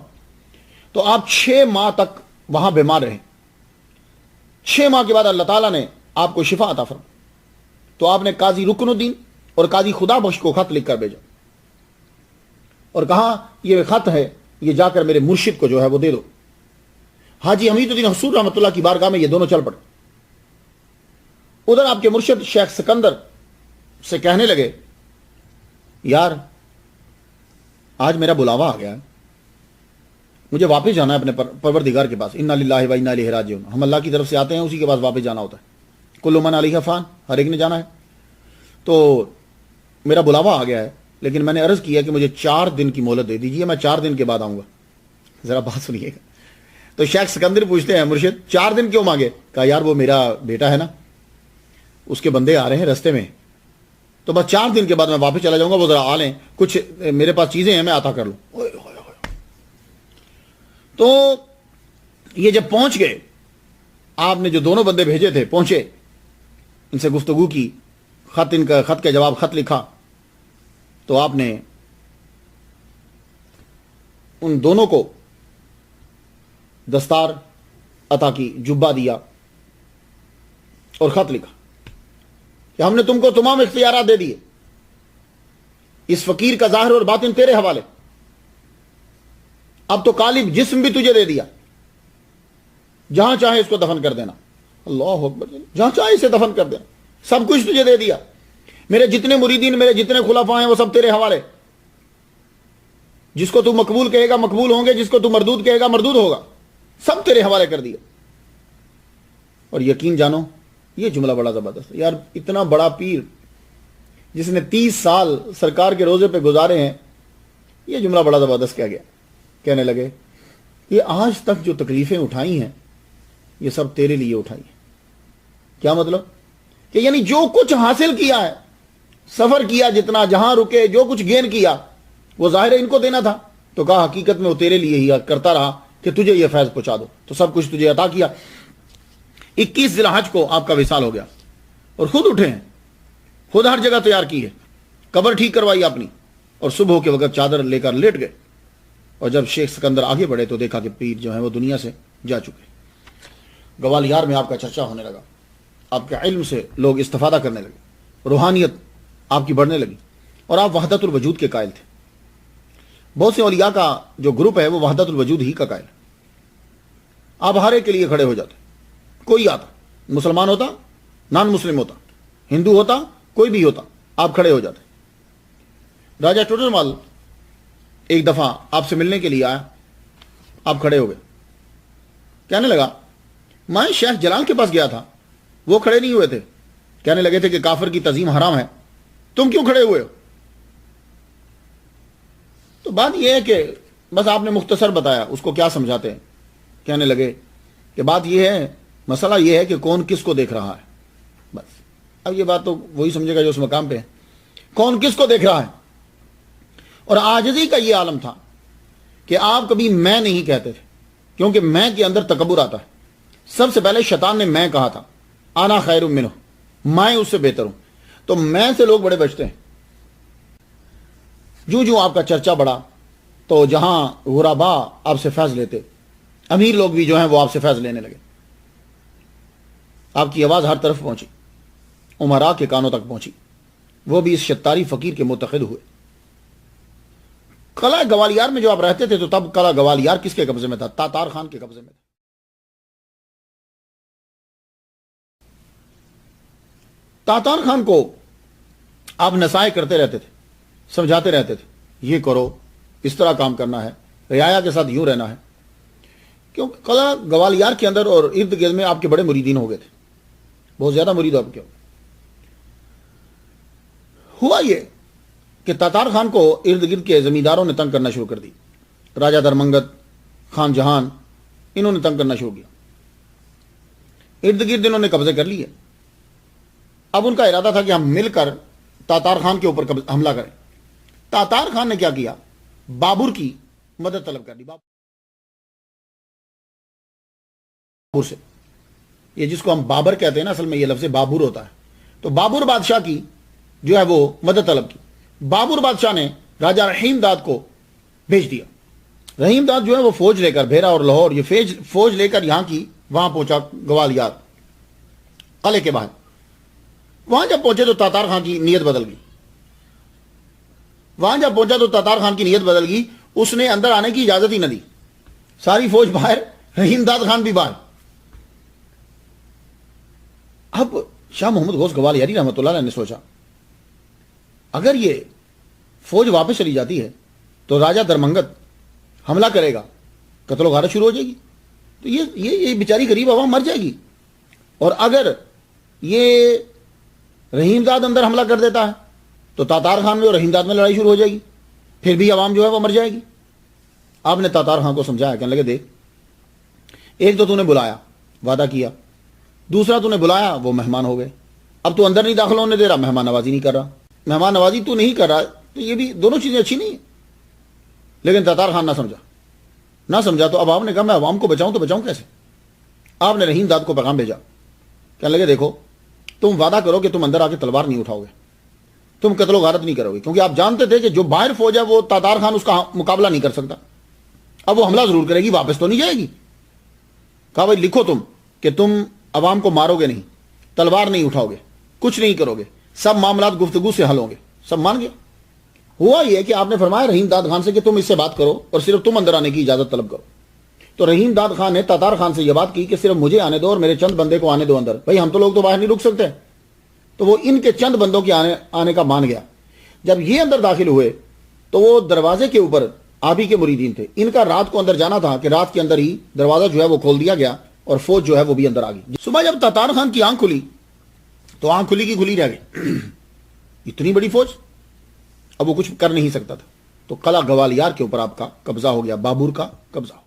تو آپ 6 ماہ تک وہاں بیمار رہے۔ 6 ماہ کے بعد اللہ تعالیٰ نے آپ کو شفا عطا فرمایا۔ تو آپ نے قاضی رکن الدین اور قاضی خدا بخش کو خط لکھ کر بھیجا اور کہا یہ خط ہے، یہ جا کر میرے مرشد کو جو ہے وہ دے دو۔ حاجی حمید الدین حصول رحمۃ اللہ کی بارگاہ میں یہ دونوں چل پڑے۔ ادھر آپ کے مرشد شیخ سکندر سے کہنے لگے یار آج میرا بلاوا آ گیا ہے، مجھے واپس جانا ہے اپنے پروردگار کے پاس۔ انا للہ و انا الیہ راجعون، ہم اللہ کی طرف سے آتے ہیں، اسی کے پاس واپس جانا ہوتا ہے۔ کل من علیہ فان، ہر ایک نے جانا ہے۔ تو میرا بلاوا آ گیا ہے، لیکن میں نے عرض کیا کہ مجھے 4 دن کی مہلت دے دیجیے، میں 4 دن کے بعد آؤں گا۔ ذرا بات سنیے گا۔ تو شیخ سکندر پوچھتے ہیں مرشد 4 دن کیوں مانگے؟ کہا یار وہ میرا بیٹا ہے نا، اس کے بندے آ رہے ہیں رستے میں، تو بس 4 دن کے بعد میں واپس چلا جاؤں گا، وہ ذرا آ لیں، کچھ میرے پاس چیزیں ہیں میں عطا کر لوں۔ تو یہ جب پہنچ گئے، آپ نے جو دونوں بندے بھیجے تھے پہنچے، ان سے گفتگو کی، خط کا جواب خط لکھا، تو آپ نے ان دونوں کو دستار عطا کی، جبہ دیا اور خط لکھا کہ ہم نے تم کو تمام اختیارات دے دیے، اس فقیر کا ظاہر اور باطن تیرے حوالے، اب تو قالب جسم بھی تجھے دے دیا، جہاں چاہے اس کو دفن کر دینا۔ اللہ اکبر، جہاں چاہے اسے دفن کر دینا، سب کچھ تجھے دے دیا۔ میرے جتنے مریدین، میرے جتنے خلفاء ہیں وہ سب تیرے حوالے، جس کو تو مقبول کہے گا مقبول ہوں گے، جس کو تو مردود کہے گا مردود ہوگا، سب تیرے حوالے کر دیا۔ اور یقین جانو یہ جملہ بڑا زبردست ہے یار، اتنا بڑا پیر جس نے 30 سال سرکار کے روزے پہ گزارے ہیں، یہ جملہ بڑا زبردست کہہ گیا۔ کہنے لگے یہ آج تک جو تکلیفیں اٹھائی ہیں یہ سب تیرے لیے اٹھائی ہیں۔ کیا مطلب؟ کہ یعنی جو کچھ حاصل کیا ہے، سفر کیا، جتنا جہاں رکے، جو کچھ گین کیا، وہ ظاہر ہے ان کو دینا تھا، تو کہا حقیقت میں وہ تیرے لیے ہی کرتا رہا کہ تجھے یہ فیض پہنچا دو، تو سب کچھ تجھے عطا کیا۔ 21 ذی الحج کو آپ کا وصال ہو گیا، اور خود اٹھے ہیں، خود ہر جگہ تیار کی ہے، قبر ٹھیک کروائی اپنی، اور صبح کے وقت چادر لے کر لیٹ گئے۔ اور جب شیخ سکندر آگے بڑھے تو دیکھا کہ پیر جو ہیں وہ دنیا سے جا چکے۔ گوالیار میں آپ کا چرچا ہونے لگا، آپ کے علم سے لوگ استفادہ کرنے لگے، روحانیت آپ کی بڑھنے لگی، اور آپ وحدت الوجود کے قائل تھے۔ بہت سے اولیاء کا جو گروپ ہے وہ وحدت الوجود ہی کا قائل ہے۔ آپ ہر ایک کے لیے کھڑے ہو جاتے، کوئی آتا، مسلمان ہوتا، نان مسلم ہوتا، ہندو ہوتا، کوئی بھی ہوتا، آپ کھڑے ہو جاتے۔ راجہ ٹوٹر مال ایک دفعہ آپ سے ملنے کے لیے آیا، آپ کھڑے ہو گئے، کہنے لگا میں شیخ جلال کے پاس گیا تھا، وہ کھڑے نہیں ہوئے تھے، کہنے لگے تھے کہ کافر کی تعظیم حرام ہے، تم کیوں کھڑے ہوئے ہو؟ تو بات یہ ہے کہ بس آپ نے مختصر بتایا، اس کو کیا سمجھاتے ہیں؟ کہنے لگے کہ بات یہ ہے، مسئلہ یہ ہے کہ کون کس کو دیکھ رہا ہے۔ بس اب یہ بات تو وہی سمجھے گا جو اس مقام پہ ہے، کون کس کو دیکھ رہا ہے۔ اور عاجزی کا یہ عالم تھا کہ آپ کبھی میں نہیں کہتے تھے، کیونکہ میں کے اندر تکبر آتا ہے۔ سب سے پہلے شیطان نے میں کہا تھا، انا خیر منہ، میں اس سے بہتر ہوں، تو میں سے لوگ بڑے بچتے ہیں۔ جو آپ کا چرچا بڑھا تو جہاں غربا آپ سے فیض لیتے، امیر لوگ بھی جو ہیں وہ آپ سے فیض لینے لگے، آپ کی آواز ہر طرف پہنچی، امراء کے کانوں تک پہنچی، وہ بھی اس شتاری فقیر کے معتقد ہوئے۔ قلعہ گوالیار میں جو آپ رہتے تھے تو تب قلعہ گوالیار کس کے قبضے میں تھا؟ تاتار خان کے قبضے میں تھا۔ تاتار خان کو آپ نصائح کرتے رہتے تھے، سمجھاتے رہتے تھے، یہ کرو، اس طرح کام کرنا ہے، رعایا کے ساتھ یوں رہنا ہے، کیونکہ قلعہ گوالیار کے اندر اور ارد گرد میں آپ کے بڑے مریدین ہو گئے تھے، بہت زیادہ مرید آپ کے ہوا یہ کہ تاتار خان کو ارد گرد کے زمینداروں نے تنگ کرنا شروع کر دی۔ راجہ درمنگت، خان جہان، انہوں نے تنگ کرنا شروع کیا، ارد گرد انہوں نے قبضے کر لیے۔ اب ان کا ارادہ تھا کہ ہم مل کر تاتار خان کے اوپر حملہ کریں۔ تاتار خان نے کیا کیا؟ بابر کی مدد طلب کر دی، بابر سے، یہ جس کو ہم بابر کہتے ہیں نا، اصل میں یہ لفظ بابر ہوتا ہے، تو بابر بادشاہ کی جو ہے وہ مدد طلب کی۔ بابر بادشاہ نے راجہ رحیم داد کو بھیج دیا۔ رحیم داد جو ہے وہ فوج لے کر، بھیرا اور لاہور، یہ فوج لے کر یہاں کی وہاں پہنچا گوالیار قلعے کے باہر۔ وہاں جب پہنچے تو تاتار خان کی نیت بدل گئی، اس نے اندر آنے کی اجازت ہی نہ دی، ساری فوج باہر، رحیم داد خان بھی باہر۔ اب شاہ محمد غوث گوالیاری رحمۃ اللہ علیہ نے سوچا اگر یہ فوج واپس چلی جاتی ہے تو راجہ درمنگت حملہ کرے گا، قتل و غارت شروع ہو جائے گی، تو یہ بیچاری غریب عوام مر جائے گی، اور اگر یہ رحیم داد اندر حملہ کر دیتا ہے تو تاتار خان میں اور رحیم داد میں لڑائی شروع ہو جائے گی، پھر بھی عوام جو ہے وہ مر جائے گی۔ آپ نے تاتار خان کو سمجھایا، کہنے لگے دیکھ، ایک تو نے بلایا، وعدہ کیا، دوسرا نے بلایا، وہ مہمان ہو گئے، اب تو اندر نہیں داخل ہونے دے رہا، مہمان نوازی نہیں کر رہا، مہمان نوازی تو نہیں کر رہا، تو یہ بھی دونوں چیزیں اچھی نہیں ہیں۔ لیکن تاتار خان نہ سمجھا تو اب آپ نے کہا میں عوام کو بچاؤں تو بچاؤں کیسے؟ آپ نے رحیم داد کو پیغام بھیجا، کہنے لگے دیکھو، تم وعدہ کرو کہ تم اندر آ کے تلوار نہیں اٹھاؤ گے، تم قتل و غارت نہیں کرو گے، کیونکہ آپ جانتے تھے کہ جو باہر فوج ہے وہ تاتار خان اس کا مقابلہ نہیں کر سکتا، اب وہ حملہ ضرور کرے گی، واپس تو نہیں جائے گی۔ کہا بھائی لکھو تم کہ تم عوام کو مارو گے نہیں، تلوار نہیں اٹھاؤ گے، کچھ نہیں کرو گے، سب معاملات گفتگو سے حل ہوں گے۔ سب مان گیا۔ ہوا یہ کہ آپ نے فرمایا رحیم داد خان سے کہ تم اس سے بات کرو اور صرف تم اندر آنے کی اجازت طلب کرو۔ تو رحیم داد خان نے تاتار خان سے یہ بات کی کہ صرف مجھے آنے دو اور میرے چند بندے کو آنے دو اندر، بھائی ہم تو لوگ تو باہر نہیں رک سکتے۔ تو وہ ان کے چند بندوں کے آنے کا مان گیا۔ جب یہ اندر داخل ہوئے تو وہ دروازے کے اوپر آپ ہی کے مریدین تھے، ان کا رات کو اندر جانا تھا کہ رات کے اندر ہی دروازہ جو ہے وہ کھول دیا گیا اور فوج جو ہے وہ بھی اندر آ گئی۔ صبح جب تاتار خان کی آنکھ کھلی تو آنکھ کھلی کی کھلی رہ گئی، اتنی بڑی فوج، اب وہ کچھ کر نہیں سکتا تھا، تو قلعہ گوالیار کے اوپر آپ کا قبضہ ہو گیا، بابر کا قبضہ ہو گیا۔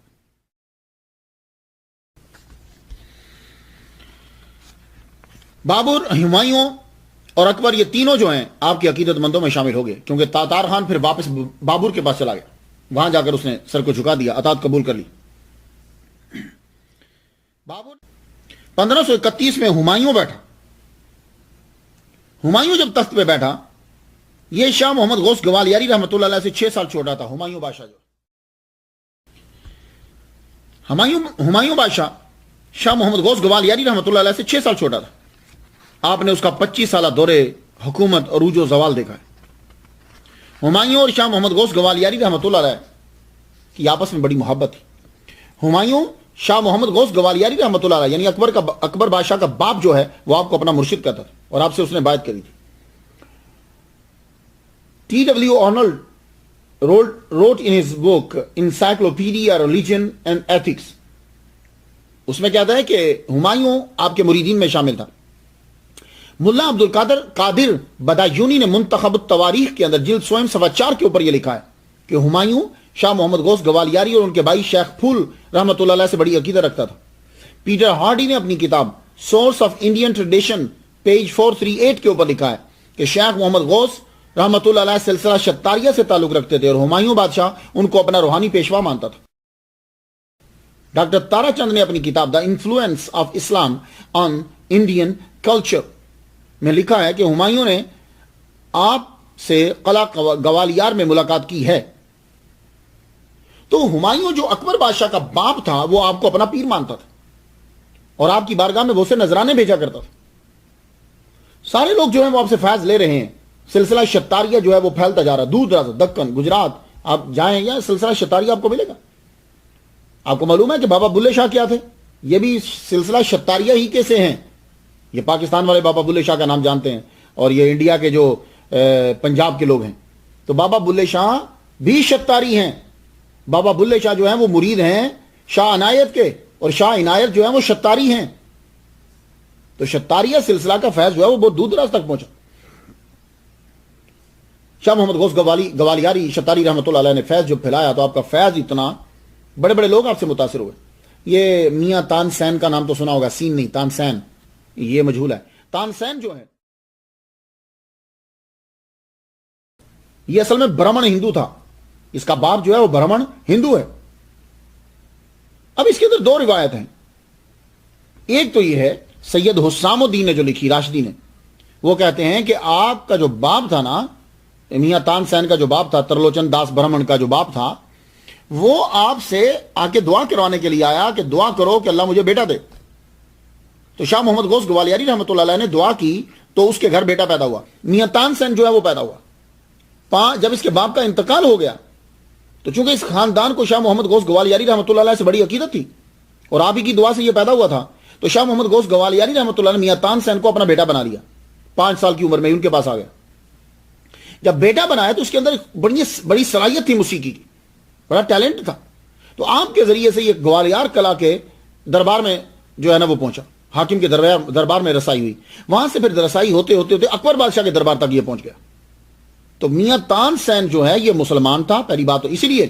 بابر، ہمایوں اور اکبر، یہ تینوں جو ہیں آپ کے عقیدت مندوں میں شامل ہو گئے، کیونکہ تاتار خان پھر واپس بابر کے پاس چلا گیا، وہاں جا کر اس نے سر کو جھکا دیا، اطاعت قبول کر لی۔ بابر 1531 میں ہمایوں بیٹھا۔ ہمایوں جب تخت پہ بیٹھا، یہ شاہ محمد غوث گوالیاری رحمۃ اللہ علیہ سے 6 سال چھوٹا تھا۔ ہمایوں بادشاہ ہمایوں بادشاہ شاہ محمد غوث گوالیاری رحمۃ اللہ علیہ سے 6 سال چھوٹا تھا۔ آپ نے اس کا 25 سالہ دورے حکومت عروج و زوال دیکھا ہے۔ ہمایوں اور شاہ محمد غوث گوالیاری رحمۃ اللہ علیہ کی آپس میں بڑی محبت تھی۔ ہمایوں شاہ محمد غوث گوالیاری رحمۃ اللہ علیہ یعنی اکبر بادشاہ کا باپ جو ہے وہ آپ کو اپنا مرشد کہتا تھا اور آپ سے اس نے بیعت کری تھی۔ T.W. Arnold wrote in his book Encyclopedia Religion and Ethics، اس میں کہتا ہے کہ ہمایوں آپ کے مریدین میں شامل تھا۔ ملا عبد القادر قادر بدایونی نے منتخب التواریخ کے اندر جلد 100 صفحہ 4 کے اوپر یہ لکھا ہے کہ ہمایوں شاہ محمد غوث گوالیاری اور ان کے بھائی شیخ پھول رحمۃ اللہ علیہ سے بڑی عقیدت رکھتا تھا۔ پیٹر ہارڈی نے اپنی کتاب source of Indian tradition page 438 کے اوپر لکھا ہے کہ شیخ محمد غوث رحمۃ اللہ علیہ سلسلہ شتاریہ سے تعلق رکھتے تھے اور ہمایوں بادشاہ ان کو اپنا روحانی پیشوا مانتا تھا۔ ڈاکٹر تارا چند نے اپنی کتاب the influence of Islam on Indian culture میں لکھا ہے کہ ہمایوں نے آپ سے قلعہ گوالیار میں ملاقات کی ہے۔ تو ہمایوں جو اکبر بادشاہ کا باپ تھا وہ آپ کو اپنا پیر مانتا تھا اور آپ کی بارگاہ میں وہ سے نذرانے بھیجا کرتا تھا۔ سارے لوگ جو ہیں وہ آپ سے فیض لے رہے ہیں، سلسلہ شتاریہ جو ہے وہ پھیلتا جا رہا ہے دور دراز، دکن، گجرات آپ جائیں یا سلسلہ شتاریہ آپ کو ملے گا. آپ کو معلوم ہے کہ بابا بلے شاہ کیا تھے؟ یہ بھی سلسلہ شتاریہ ہی کے سے ہیں. یہ پاکستان والے بابا بلے شاہ کا نام جانتے ہیں اور یہ انڈیا کے جو پنجاب کے لوگ ہیں. تو بابا بلے شاہ بھی شتاری ہیں. بابا بلے شاہ جو ہیں وہ مرید ہیں شاہ عنایت کے، اور شاہ عنایت جو ہیں وہ شتاری ہیں. تو شتاریہ سلسلہ کا فیض جو ہے وہ بہت دور دراز تک پہنچا. شاہ محمد غوث گوالیاری شتاری رحمۃ اللہ علیہ نے فیض جو پھیلایا تو آپ کا فیض اتنا، بڑے بڑے لوگ آپ سے متاثر ہوئے. یہ میاں تان سین کا نام تو سنا ہوگا، سین نہیں، تان سین، یہ مجہول ہے. تان سین جو ہے یہ اصل میں برہمن ہندو تھا. اس کا باپ جو ہے وہ برہمن ہندو ہے. اب اس کے اندر دو روایت ہیں. ایک تو یہ ہے سید حسام الدین نے جو لکھی، راشدی نے، وہ کہتے ہیں کہ آپ کا جو باپ تھا نا، میاں تان سین کا جو باپ تھا، ترلوچن داس برہمن کا جو باپ تھا، وہ آپ سے آ کے دعا کروانے کے لیے آیا کہ دعا کرو کہ اللہ مجھے بیٹا دے. تو شاہ محمد غوث گوالیاری رحمۃ اللہ علیہ نے دعا کی تو اس کے گھر بیٹا پیدا ہوا. میاں تان سین جو ہے وہ پیدا ہوا. جب اس کے باپ کا انتقال ہو گیا تو چونکہ اس خاندان کو شاہ محمد غوث گوالیاری رحمۃ اللہ علیہ سے بڑی عقیدت تھی اور آپ ہی کی دعا سے یہ پیدا ہوا تھا، تو شاہ محمد غوث گوالیاری رحمۃ اللہ نے میاں تان سین کو اپنا بیٹا بنا لیا. 5 سال کی عمر میں ان کے پاس آ گیا. جب بیٹا بنایا تو اس کے اندر بڑی صلاحیت تھی موسیقی کی، بڑا ٹیلنٹ تھا. تو آپ کے ذریعے سے یہ گوالیار کلا کے دربار میں جو ہے نا وہ پہنچا. حاکم کے دربار میں رسائی ہوئی. وہاں سے پھر رسائی ہوتے ہوتے ہوتے اکبر بادشاہ کے دربار تک یہ پہنچ گیا. تو میاں تان سین جو ہے یہ مسلمان تھا، پہلی بات. تو اسی لیے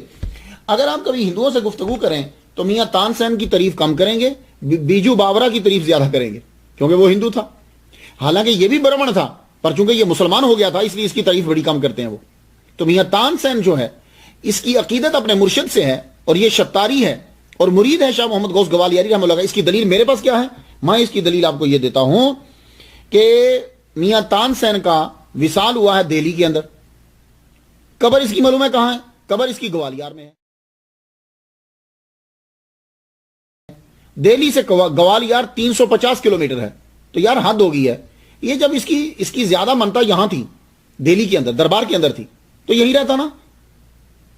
اگر آپ کبھی ہندوؤں سے گفتگو کریں تو میاں تان سین کی تعریف کم کریں گے، بیجو باورا کی تعریف زیادہ کریں گے، کیونکہ وہ ہندو تھا. حالانکہ یہ بھی برہمن تھا، پر چونکہ یہ مسلمان ہو گیا تھا اس لیے اس کی تعریف بڑی کم کرتے ہیں وہ. تو میاں تان سین جو ہے اس کی عقیدت اپنے مرشد سے ہے اور یہ شتاری ہے اور مرید ہے شاہ محمد غوث گوالیاری رحمۃ اللہ. اس کی دلیل میرے پاس کیا ہے؟ میں اس کی دلیل آپ کو یہ دیتا ہوں کہ میاں تان سین کا وصال ہوا ہے دہلی کے اندر. قبر اس کی معلوم ہے کہاں ہے؟ قبر اس کی گوالیار میں ہے. دہلی سے گوالیار 350 کلومیٹر ہے. تو یار حد ہو گئی ہے. یہ جب اس کی زیادہ منتا یہاں تھی، دہلی کے اندر دربار کے اندر تھی، تو یہی رہتا نا.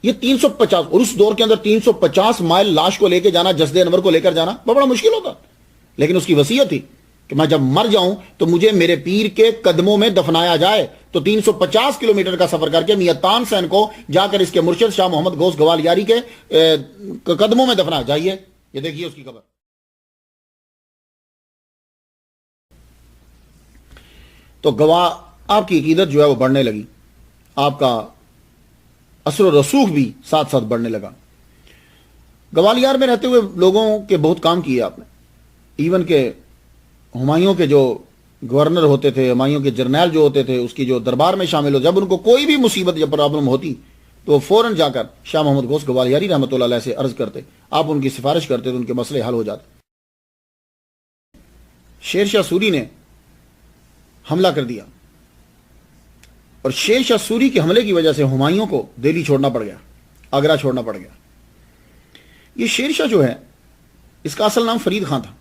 یہ 350 اور اس دور کے اندر 350 مائل لاش کو لے کے جانا، جسد انور کو لے کر جانا بڑا مشکل ہوتا. لیکن اس کی وصیت تھی کہ میں جب مر جاؤں تو مجھے میرے پیر کے قدموں میں دفنایا جائے. تو 350 کلومیٹر کا سفر کر کے میاں تان سین کو جا کر اس کے مرشد شاہ محمد غوث گوالیاری کے قدموں میں دفنایا. جائیے یہ دیکھیے اس کی قبر. تو آپ کی عقیدت جو ہے وہ بڑھنے لگی، آپ کا اثر و رسوخ بھی ساتھ ساتھ بڑھنے لگا. گوالیار میں رہتے ہوئے لوگوں کے بہت کام کیے آپ نے. ایون کہ ہمایوں کے جو گورنر ہوتے تھے، ہمایوں کے جرنیل جو ہوتے تھے، اس کی جو دربار میں شامل ہو، جب ان کو کوئی بھی مصیبت یا پرابلم ہوتی تو فوراً جا کر شاہ محمد غوث گوالیاری رحمۃ اللہ علیہ سے عرض کرتے، آپ ان کی سفارش کرتے تو ان کے مسئلے حل ہو جاتے. شیر شاہ سوری نے حملہ کر دیا اور شیر شاہ سوری کے حملے کی وجہ سے ہمایوں کو دہلی چھوڑنا پڑ گیا، آگرہ چھوڑنا پڑ گیا. یہ شیر شاہ جو ہے اس کا اصل نام فرید خان تھا.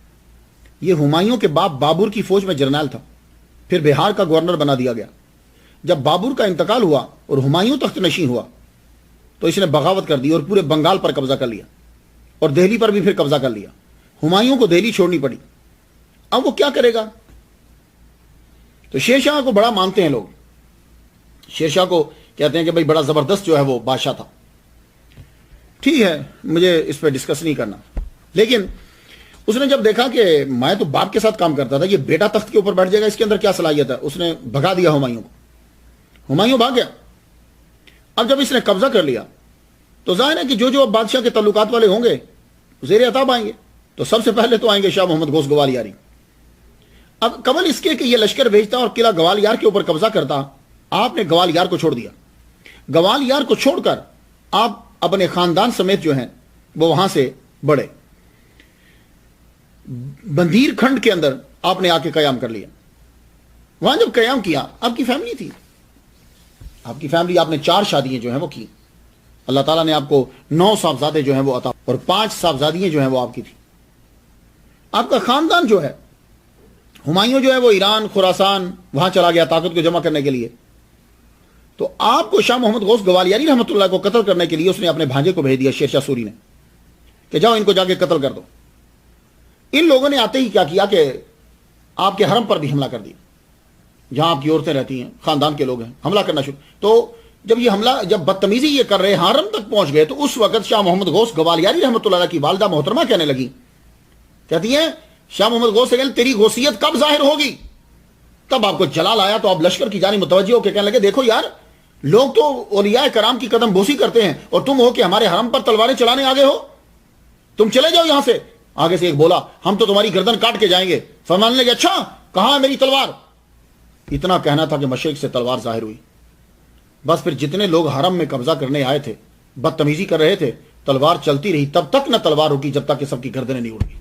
یہ ہمایوں کے باپ بابر کی فوج میں جرنیل تھا، پھر بہار کا گورنر بنا دیا گیا. جب بابر کا انتقال ہوا اور ہمایوں تخت نشین ہوا تو اس نے بغاوت کر دی اور پورے بنگال پر قبضہ کر لیا اور دہلی پر بھی پھر قبضہ کر لیا. ہمایوں کو دہلی چھوڑنی پڑی. اب وہ کیا کرے گا؟ تو شیر شاہ کو بڑا مانتے ہیں لوگ. شیر شاہ کو کہتے ہیں کہ بھائی بڑا زبردست جو ہے وہ بادشاہ تھا. ٹھیک ہے، مجھے اس پہ ڈسکس نہیں کرنا. لیکن اس نے جب دیکھا کہ میں تو باپ کے ساتھ کام کرتا تھا، یہ بیٹا تخت کے اوپر بیٹھ جائے گا، اس کے اندر کیا صلاحیت ہے، اس نے بھگا دیا ہمایوں کو. ہمایوں بھاگ گیا. اب جب اس نے قبضہ کر لیا تو ظاہر ہے کہ جو اب بادشاہ کے تعلقات والے ہوں گے زیر اعتاب آئیں گے. تو سب سے پہلے تو آئیں گے شاہ محمد غوث گوالیاری. اب قبل اس کے کہ یہ لشکر بھیجتا اور قلعہ گوالیار کے اوپر قبضہ کرتا، آپ نے گوالیار کو چھوڑ دیا. گوالیار کو چھوڑ کر آپ اپنے خاندان سمیت جو ہیں وہ وہاں سے بڑھے. بندیر کھنڈ کے اندر آپ نے آ کے قیام کر لیا. وہاں جب قیام کیا آپ کی فیملی تھی، آپ کی فیملی، آپ نے 4 شادیاں جو ہیں وہ کی. اللہ تعالیٰ نے آپ کو 9 صاحبزادے جو ہیں وہ عطا اور 5 صاحبزادیاں جو ہیں وہ آپ کی تھی. آپ کا خاندان جو ہے، ہمایوں جو ہے وہ ایران، خراسان وہاں چلا گیا طاقت کو جمع کرنے کے لیے. تو آپ کو شاہ محمد غوث گوالیاری رحمۃ اللہ کو قتل کرنے کے لیے اس نے اپنے بھانجے کو بھیج دیا شیر شاہ سوری نے کہ جاؤ ان کو جا کے قتل کر دو. ان لوگوں نے آتے ہی کیا کیا کہ آپ کے حرم پر بھی حملہ کر دیا, جہاں آپ کی عورتیں رہتی ہیں, خاندان کے لوگ ہیں, حملہ کرنا شروع. تو جب بدتمیزی یہ کر رہے حرم تک پہنچ گئے تو اس وقت شاہ محمد غوث گوالیاری رحمۃ اللہ کی والدہ محترمہ کہنے لگی, کہتی ہیں شاہ محمد غوث سے کہنے تیری غوثیت کب ظاہر ہوگی. تب آپ کو جلال آیا تو آپ لشکر کی جانب متوجہ ہو کے کہنے لگے دیکھو یار لوگ تو اولیاء کرام کی قدم بوسی کرتے ہیں اور تم ہو کہ ہمارے حرم پر تلواریں چلانے آگے ہو, تم چلے جاؤ یہاں سے. آگے سے ایک بولا ہم تو تمہاری گردن کاٹ کے جائیں گے. فرمانے لگے اچھا کہاں ہے میری تلوار. اتنا کہنا تھا کہ مشرق سے تلوار ظاہر ہوئی. بس پھر جتنے لوگ حرم میں قبضہ کرنے آئے تھے بدتمیزی کر رہے تھے, تلوار چلتی رہی تب تک نہ تلوار رکی جب تک کہ سب کی گردنیں نہیں اڑ گئی.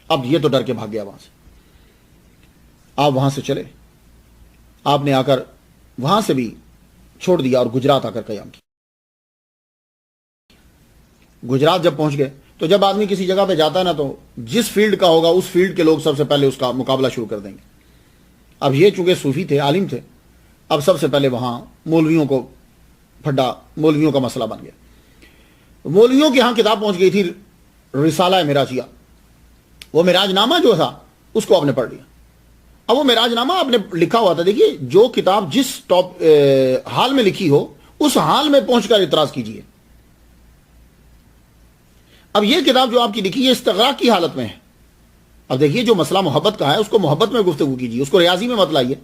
اب یہ تو ڈر کے بھاگ گیا وہاں سے. آپ وہاں سے چلے, آپ نے آ کر وہاں سے بھی چھوڑ دیا اور گجرات آ کر قیام کیا. گجرات جب پہنچ گئے تو جب آدمی کسی جگہ پہ جاتا ہے نا تو جس فیلڈ کا ہوگا اس فیلڈ کے لوگ سب سے پہلے اس کا مقابلہ شروع کر دیں گے. اب یہ چونکہ صوفی تھے, عالم تھے, اب سب سے پہلے وہاں مولویوں کو پھڈا, مولویوں کا مسئلہ بن گیا. مولویوں کے ہاں کتاب پہنچ گئی تھی رسالہ معراجیہ. وہ معراج نامہ جو تھا اس کو آپ نے پڑھ لیا. اب وہ معراج نامہ آپ نے لکھا ہوا تھا, دیکھیے جو کتاب جس حال میں لکھی ہو اس حال میں پہنچ کر اعتراض کیجیے. اب یہ کتاب جو آپ کی لکھی ہے استغراق کی حالت میں ہے. اب دیکھیے جو مسئلہ محبت کا ہے اس کو محبت میں گفتگو کیجیے, اس کو ریاضی میں مت لائیے.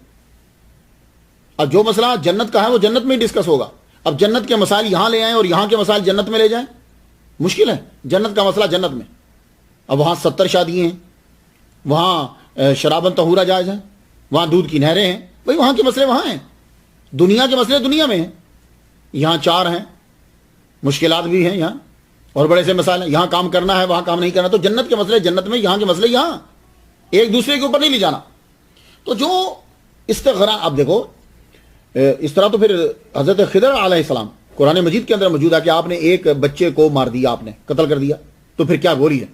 اب جو مسئلہ جنت کا ہے وہ جنت میں ڈسکس ہوگا. اب جنت کے مسائل یہاں لے آئیں اور یہاں کے مسائل جنت میں لے جائیں, مشکل ہے. جنت کا مسئلہ جنت میں, اب وہاں 70 شادیاں ہیں, وہاں شرابن طہورہ جائز ہیں, وہاں دودھ کی نہریں ہیں, بھائی وہاں کے مسئلے وہاں ہیں, دنیا کے مسئلے دنیا میں ہیں. یہاں 4 ہیں, مشکلات بھی ہیں یہاں اور بڑے سے مسائل ہیں, یہاں کام کرنا ہے وہاں کام نہیں کرنا. تو جنت کے مسئلے جنت میں, یہاں کے مسئلے یہاں, ایک دوسرے کے اوپر نہیں لے جانا. تو جو استغراق, اب دیکھو اس طرح تو پھر حضرت خضر علیہ السلام قرآن مجید کے اندر موجود ہے کہ آپ نے ایک بچے کو مار دیا, آپ نے قتل کر دیا, تو پھر کیا گولی ہے.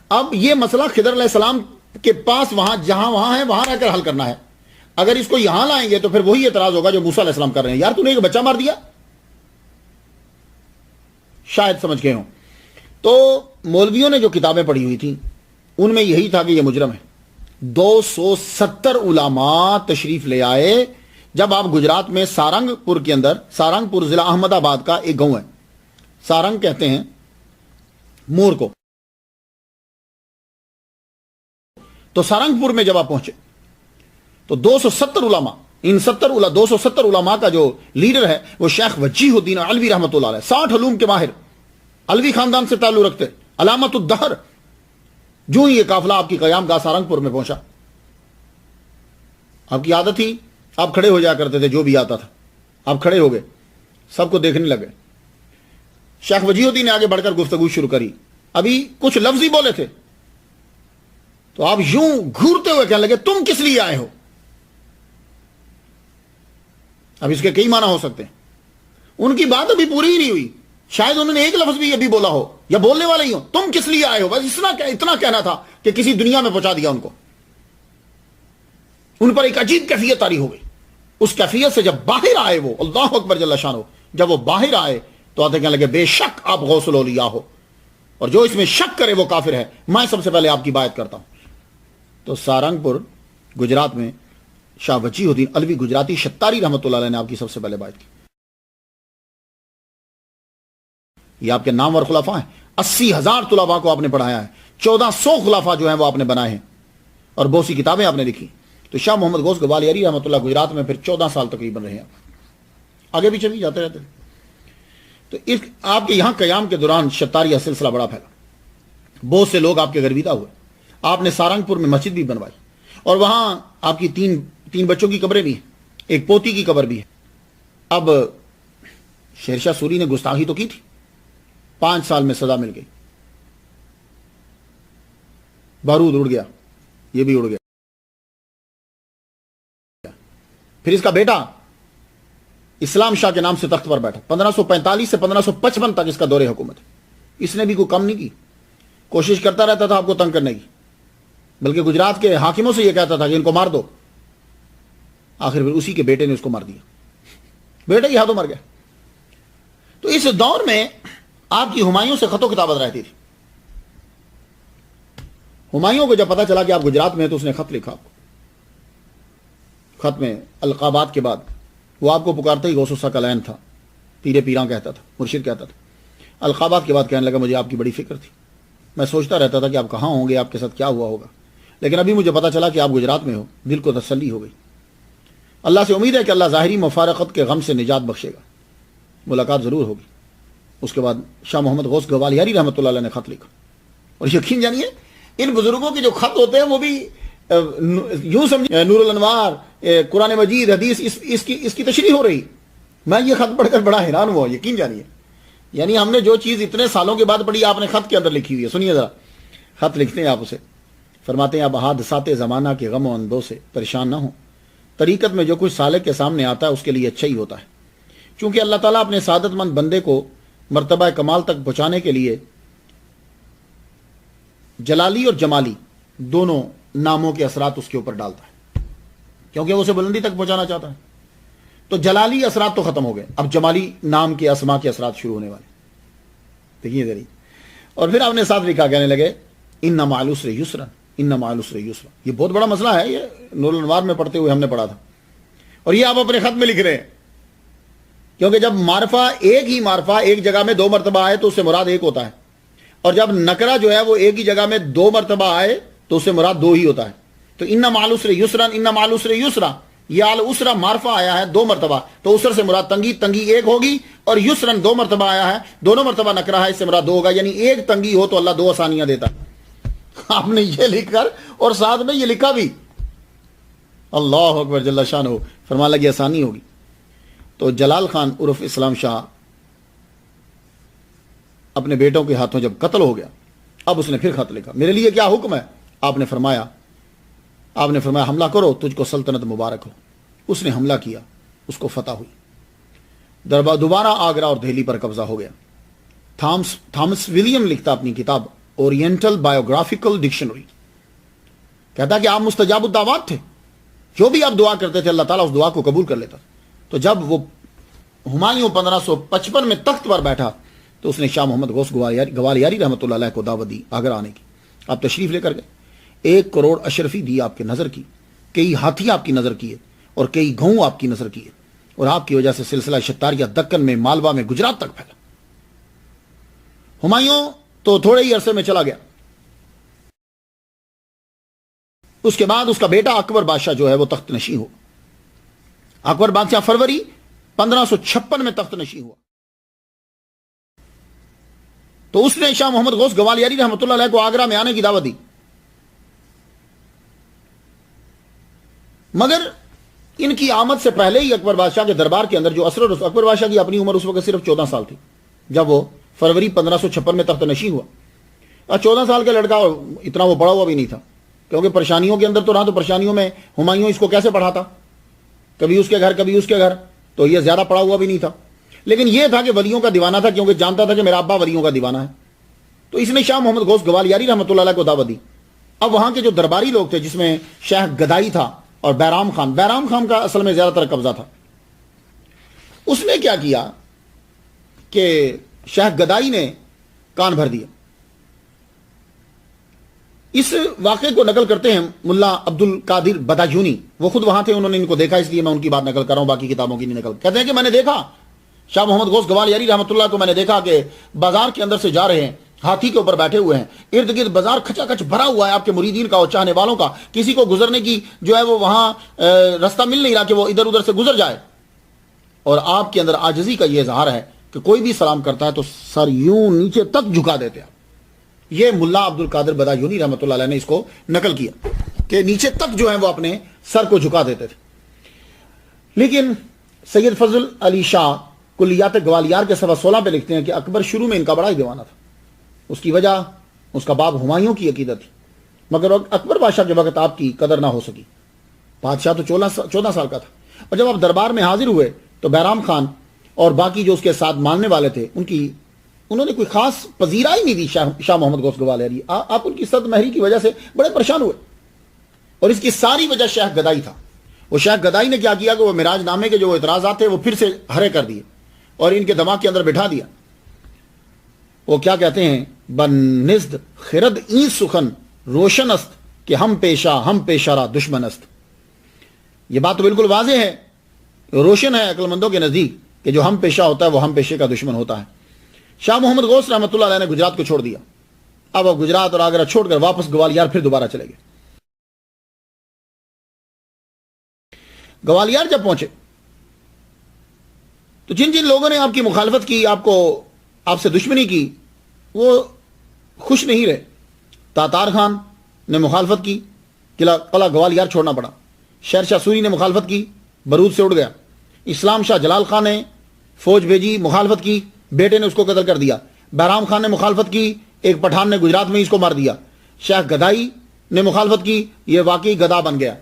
اب یہ مسئلہ خضر علیہ السلام کے پاس وہاں جہاں وہاں ہے وہاں رہ کر حل کرنا ہے. اگر اس کو یہاں لائیں گے تو پھر وہی اعتراض ہوگا جو موسیٰ علیہ السلام کر رہے ہیں, یار تو نے ایک بچہ مار دیا. شاید سمجھ گئے ہوں. تو مولویوں نے جو کتابیں پڑھی ہوئی تھیں ان میں یہی تھا کہ یہ مجرم ہے. 270 علماء تشریف لے آئے جب آپ گجرات میں سارنگ پور کے اندر, سارنگ پور ضلع احمد آباد کا ایک گاؤں ہے, سارنگ کہتے ہیں مور کو. تو سارنگ پور میں جب آپ پہنچے تو 270 علماء, ان 270 علماء کا جو لیڈر ہے وہ شیخ وجیہ الدین علوی رحمۃ اللہ علیہ, 60 علوم کے ماہر, علوی خاندان سے تعلق رکھتے, علامت الدہر. جو ہی یہ قافلہ آپ کی قیام گاہ سارنگ پور میں پہنچا, آپ کی عادت تھی آپ کھڑے ہو جایا کرتے تھے, جو بھی آتا تھا آپ کھڑے ہو گئے, سب کو دیکھنے لگے. شیخ وجیہ الدین نے آگے بڑھ کر گفتگو شروع کری. ابھی کچھ لفظ ہی بولے تھے تو آپ یوں گھورتے ہوئے کہنے لگے تم کس لیے آئے ہو. اب اس کے کئی معنی ہو سکتے ہیں. ان کی بات ابھی پوری ہی نہیں ہوئی, شاید انہوں نے ایک لفظ بھی ابھی بولا ہو یا بولنے والے ہی ہو. تم کس لیے آئے ہو, بس اتنا کہنا تھا کہ کسی دنیا میں پہنچا دیا ان کو. ان پر ایک عجیب کیفیت طاری ہو گئی. اس کیفیت سے جب باہر آئے وہ, اللہ اکبر جل شانہ, جب وہ باہر آئے تو آتے کہنے لگے بے شک آپ غوث الاولیاء ہو, اور جو اس میں شک کرے وہ کافر ہے. میں سب سے پہلے آپ کی بائعت کرتا ہوں. تو سارنگ پور گجرات میں شاہ وجیہ الدین علوی گجراتی شتاری رحمۃ اللہ علیہ نے آپ کی سب سے پہلے بائعت کی. یہ آپ کے نام اور خلفاء ہیں. 80,000 طلباء کو آپ نے پڑھایا ہے, 1400 خلفاء جو ہیں وہ آپ نے بنائے ہیں, اور بہت سی کتابیں آپ نے لکھی. تو شاہ محمد غوث گوالیاری رحمۃ اللہ گجرات میں پھر 14 سال تقریباً رہے ہیں, آگے بھی چلی جاتے رہتے. تو اس آپ کے یہاں قیام کے دوران شتاریہ سلسلہ بڑا پھیلا, بہت سے لوگ آپ کے گرویدہ ہوئے. آپ نے سارنگ پور میں مسجد بھی بنوائی, اور وہاں آپ کی تین بچوں کی قبریں بھی ہیں, ایک پوتی کی قبر بھی ہے. اب شیر شاہ سوری نے گستاخی تو کی تھی, 5 سال میں سزا مل گئی, بارود اڑ گیا, یہ بھی اڑ گیا. پھر اس کا بیٹا اسلام شاہ کے نام سے تخت پر بیٹھا. 1545 سے 1555 تک اس کا دور حکومت. اس نے بھی کوئی کم نہیں کی, کوشش کرتا رہتا تھا آپ کو تنگ کرنے کی, بلکہ گجرات کے حاکموں سے یہ کہتا تھا کہ ان کو مار دو. آخر پھر اسی کے بیٹے نے اس کو مار دیا. بیٹے کے ہاتھوں مر گیا۔ تو اس دور میں آپ کی ہمایوں سے خط و کتابت رہتی تھی۔ ہمایوں کو جب پتا چلا کہ آپ گجرات میں ہیں تو اس نے خط لکھا آپ کو۔ خط میں القابات کے بعد وہ آپ کو پکارتا ہی غوث الثقلین تھا، پیر پیراں کہتا تھا، مرشد کہتا تھا۔ القابات کے بعد کہنے لگا مجھے آپ کی بڑی فکر تھی، میں سوچتا رہتا تھا کہ آپ کہاں ہوں گے، آپ کے ساتھ کیا ہوا ہوگا، لیکن ابھی مجھے پتا چلا کہ آپ گجرات میں ہو، دل کو تسلی ہو گئی۔ اللہ سے امید ہے کہ اللہ ظاہری مفارقت کے غم سے نجات بخشے گا، ملاقات ضرور ہوگی۔ اس کے بعد شاہ محمد غوث گوالیاری رحمۃ اللہ علیہ نے خط لکھا، اور یقین جانیے ان بزرگوں کے جو خط ہوتے ہیں وہ بھی یوں سمجھے نور الانوار، قرآن مجید، حدیث، اس کی تشریح ہو رہی۔ میں یہ خط پڑھ کر بڑا حیران ہوا، یقین جانیے، یعنی ہم نے جو چیز اتنے سالوں کے بعد پڑھی آپ نے خط کے اندر لکھی ہوئی ہے۔ سنیے ذرا، خط لکھتے ہیں آپ اسے، فرماتے ہیں اب حادثات زمانہ کے غم و اندوں سے پریشان نہ ہوں، طریقت میں جو کچھ سالک کے سامنے آتا ہے اس کے لیے اچھا ہی ہوتا ہے، چونکہ اللہ تعالیٰ اپنے سعادت مند بندے کو مرتبہ کمال تک پہنچانے کے لیے جلالی اور جمالی دونوں ناموں کے اثرات اس کے اوپر ڈالتا ہے، کیونکہ وہ اسے بلندی تک پہنچانا چاہتا ہے۔ تو جلالی اثرات تو ختم ہو گئے، اب جمالی نام کے اسما کے اثرات شروع ہونے والے۔ دیکھیے ذرا، اور پھر آپ نے ساتھ لکھا، کہنے لگے ان مع العسر یسرا، ان مع العسر یسرا۔ یہ بہت بڑا مسئلہ ہے، یہ نور الانوار میں پڑھتے ہوئے ہم نے پڑھا تھا، اور یہ آپ اپنے خط میں لکھ رہے ہیں، کیونکہ جب معرفہ ایک ہی معرفہ ایک جگہ میں 2 مرتبہ آئے تو اس سے مراد ایک ہوتا ہے، اور جب نکرہ جو ہے وہ ایک ہی جگہ میں 2 مرتبہ آئے تو اس سے مراد 2 ہی ہوتا ہے۔ تو ان مع العسر یسرا، ان مع العسر یسرا، یہ العسرا معرفہ آیا ہے 2 مرتبہ، تو عسر سے مراد تنگی، تنگی ایک ہوگی، اور یسرن 2 مرتبہ آیا ہے، دونوں مرتبہ نکرہ ہے، اس سے مراد 2 ہوگا، یعنی ایک تنگی ہو تو اللہ 2 آسانیاں دیتا۔ آپ نے یہ لکھ کر اور ساتھ میں یہ لکھا بھی، اللہ اکبر جل شانہ، فرمان لگی آسانی ہوگی۔ تو جلال خان عرف اسلام شاہ اپنے بیٹوں کے ہاتھوں جب قتل ہو گیا، اب اس نے پھر خط لکھا، میرے لیے کیا حکم ہے؟ آپ نے فرمایا حملہ کرو، تجھ کو سلطنت مبارک ہو۔ اس نے حملہ کیا، اس کو فتح ہوئی، دوبارہ آگرہ اور دہلی پر قبضہ ہو گیا۔ تھامس ولیم لکھتا اپنی کتاب اورینٹل بایوگرافیکل ڈکشنری، کہتا کہ آپ مستجاب الدعوات تھے، جو بھی آپ دعا کرتے تھے اللہ تعالیٰ اس دعا کو قبول کر لیتا۔ تو جب وہ ہمایوں 1555 میں تخت پر بیٹھا تو اس نے شاہ محمد غوث گوالیاری رحمۃ اللہ علیہ کو دعوت دی آگرہ آنے کی۔ آپ تشریف لے کر گئے، 1 کروڑ اشرفی دی آپ کے نظر کی، کئی ہاتھی آپ کی نظر کیے، اور کئی گھؤں آپ کی نظر کیے، اور آپ کی وجہ سے سلسلہ شتاریہ دکن میں، مالوا میں، گجرات تک پھیلا۔ ہمایوں تو تھوڑے ہی عرصے میں چلا گیا۔ اس کے بعد اس کا بیٹا اکبر بادشاہ جو ہے وہ تخت نشین ہوا۔ اکبر بادشاہ فروری 1556 میں تخت نشین ہوا۔ تو اس نے شاہ محمد غوث گوالیاری رحمۃ اللہ علیہ کو آگرہ میں آنے کی دعوت دی، مگر ان کی آمد سے پہلے ہی اکبر بادشاہ کے دربار کے اندر جو اکبر بادشاہ کی اپنی عمر اس وقت صرف 14 سال تھی جب وہ فروری 1556 میں تخت نشین ہوا۔ اور 14 سال کا لڑکا اتنا وہ بڑا ہوا بھی نہیں تھا، کیونکہ پریشانیوں کے اندر تو رہا، تو پریشانیوں میں ہمایوں اس کو کیسے پڑھاتا، کبھی اس کے گھر کبھی اس کے گھر، تو یہ زیادہ پڑا ہوا بھی نہیں تھا، لیکن یہ تھا کہ ولیوں کا دیوانہ تھا، کیونکہ جانتا تھا کہ میرا ابا ولیوں کا دیوانہ ہے۔ تو اس نے شاہ محمد غوث گوالیاری رحمۃ اللہ علیہ کو دعوت دی۔ اب وہاں کے جو درباری لوگ تھے، جس میں شیخ گدائی تھا اور بیرام خان کا اصل میں زیادہ تر قبضہ تھا، اس نے کیا کیا کہ شیخ گدائی نے کان بھر دیا۔ اس واقعے کو نقل کرتے ہیں ملا عبد القادر بدایونی، وہ خود وہاں تھے، انہوں نے ان کو دیکھا، اس لیے میں ان کی بات نقل کر رہا ہوں، باقی کتابوں کی نہیں نقل۔ کہتے ہیں کہ میں نے دیکھا شاہ محمد غوث گوالیاری رحمۃ اللہ کو، میں نے دیکھا کہ بازار کے اندر سے جا رہے ہیں، ہاتھی کے اوپر بیٹھے ہوئے ہیں، ارد گرد بازار کھچا کھچ بھرا ہوا ہے آپ کے مریدین کا اور چاہنے والوں کا، کسی کو گزرنے کی جو ہے وہ وہاں راستہ مل نہیں رہا کہ وہ ادھر ادھر سے گزر جائے، اور آپ کے اندر عاجزی کا یہ اظہار ہے کہ کوئی بھی سلام کرتا ہے تو سر یوں نیچے تک جھکا دیتے ہیں۔ یہ ملا عبد القادر بدایونی رحمۃ اللہ علیہ نے اس کو نقل کیا کہ نیچے تک جو ہے وہ اپنے سر کو جھکا دیتے تھے۔ لیکن سید فضل علی شاہ کلیات گوالیار کے صفحہ 16 پہ لکھتے ہیں کہ اکبر شروع میں ان کا بڑا ہی دیوانہ تھا، اس کی وجہ اس کا باپ ہمایوں کی عقیدت تھی، مگر اکبر بادشاہ کے وقت آپ کی قدر نہ ہو سکی، بادشاہ تو 14 سال کا تھا، اور جب آپ دربار میں حاضر ہوئے تو بیرام خان اور باقی جو اس کے ساتھ ماننے والے تھے انہوں نے کوئی خاص پذیرائی نہیں دی شاہ محمد غوث گوالیاری۔ آپ ان کی صد مہری کی وجہ سے بڑے پریشان ہوئے، اور اس کی ساری وجہ شیخ گدائی تھا۔ وہ شیخ گدائی نے کیا کیا کہ وہ معراج نامے کے جو اعتراضات تھے وہ پھر سے ہرے کر دیے اور ان کے دماغ کے اندر بٹھا دیا. وہ کیا کہتے ہیں؟ بنزد خرد این سخن روشن است کہ ہم پیشہ را دشمن است. یہ بات تو بالکل واضح ہے، روشن ہے عقل مندوں کے نزدیک کہ جو ہم پیشہ ہوتا ہے وہ ہم پیشے کا دشمن ہوتا ہے. شاہ محمد غوث رحمۃ اللہ علیہ نے گجرات کو چھوڑ دیا. اب وہ گجرات اور آگرہ چھوڑ کر واپس گوالیار پھر دوبارہ چلے گئے. گوالیار جب پہنچے تو جن جن لوگوں نے آپ کی مخالفت کی، آپ سے دشمنی کی، وہ خوش نہیں رہے. تاتار خان نے مخالفت کی، قلعہ گوالیار چھوڑنا پڑا. شیر شاہ سوری نے مخالفت کی، برود سے اڑ گیا. اسلام شاہ جلال خان نے فوج بھیجی، مخالفت کی، بیٹے نے اس کو قتل کر دیا. بہرام خان نے مخالفت کی، ایک پٹھان نے گجرات میں اس کو مار دیا. شیخ گدائی نے مخالفت کی، یہ واقعی گدا بن گیا.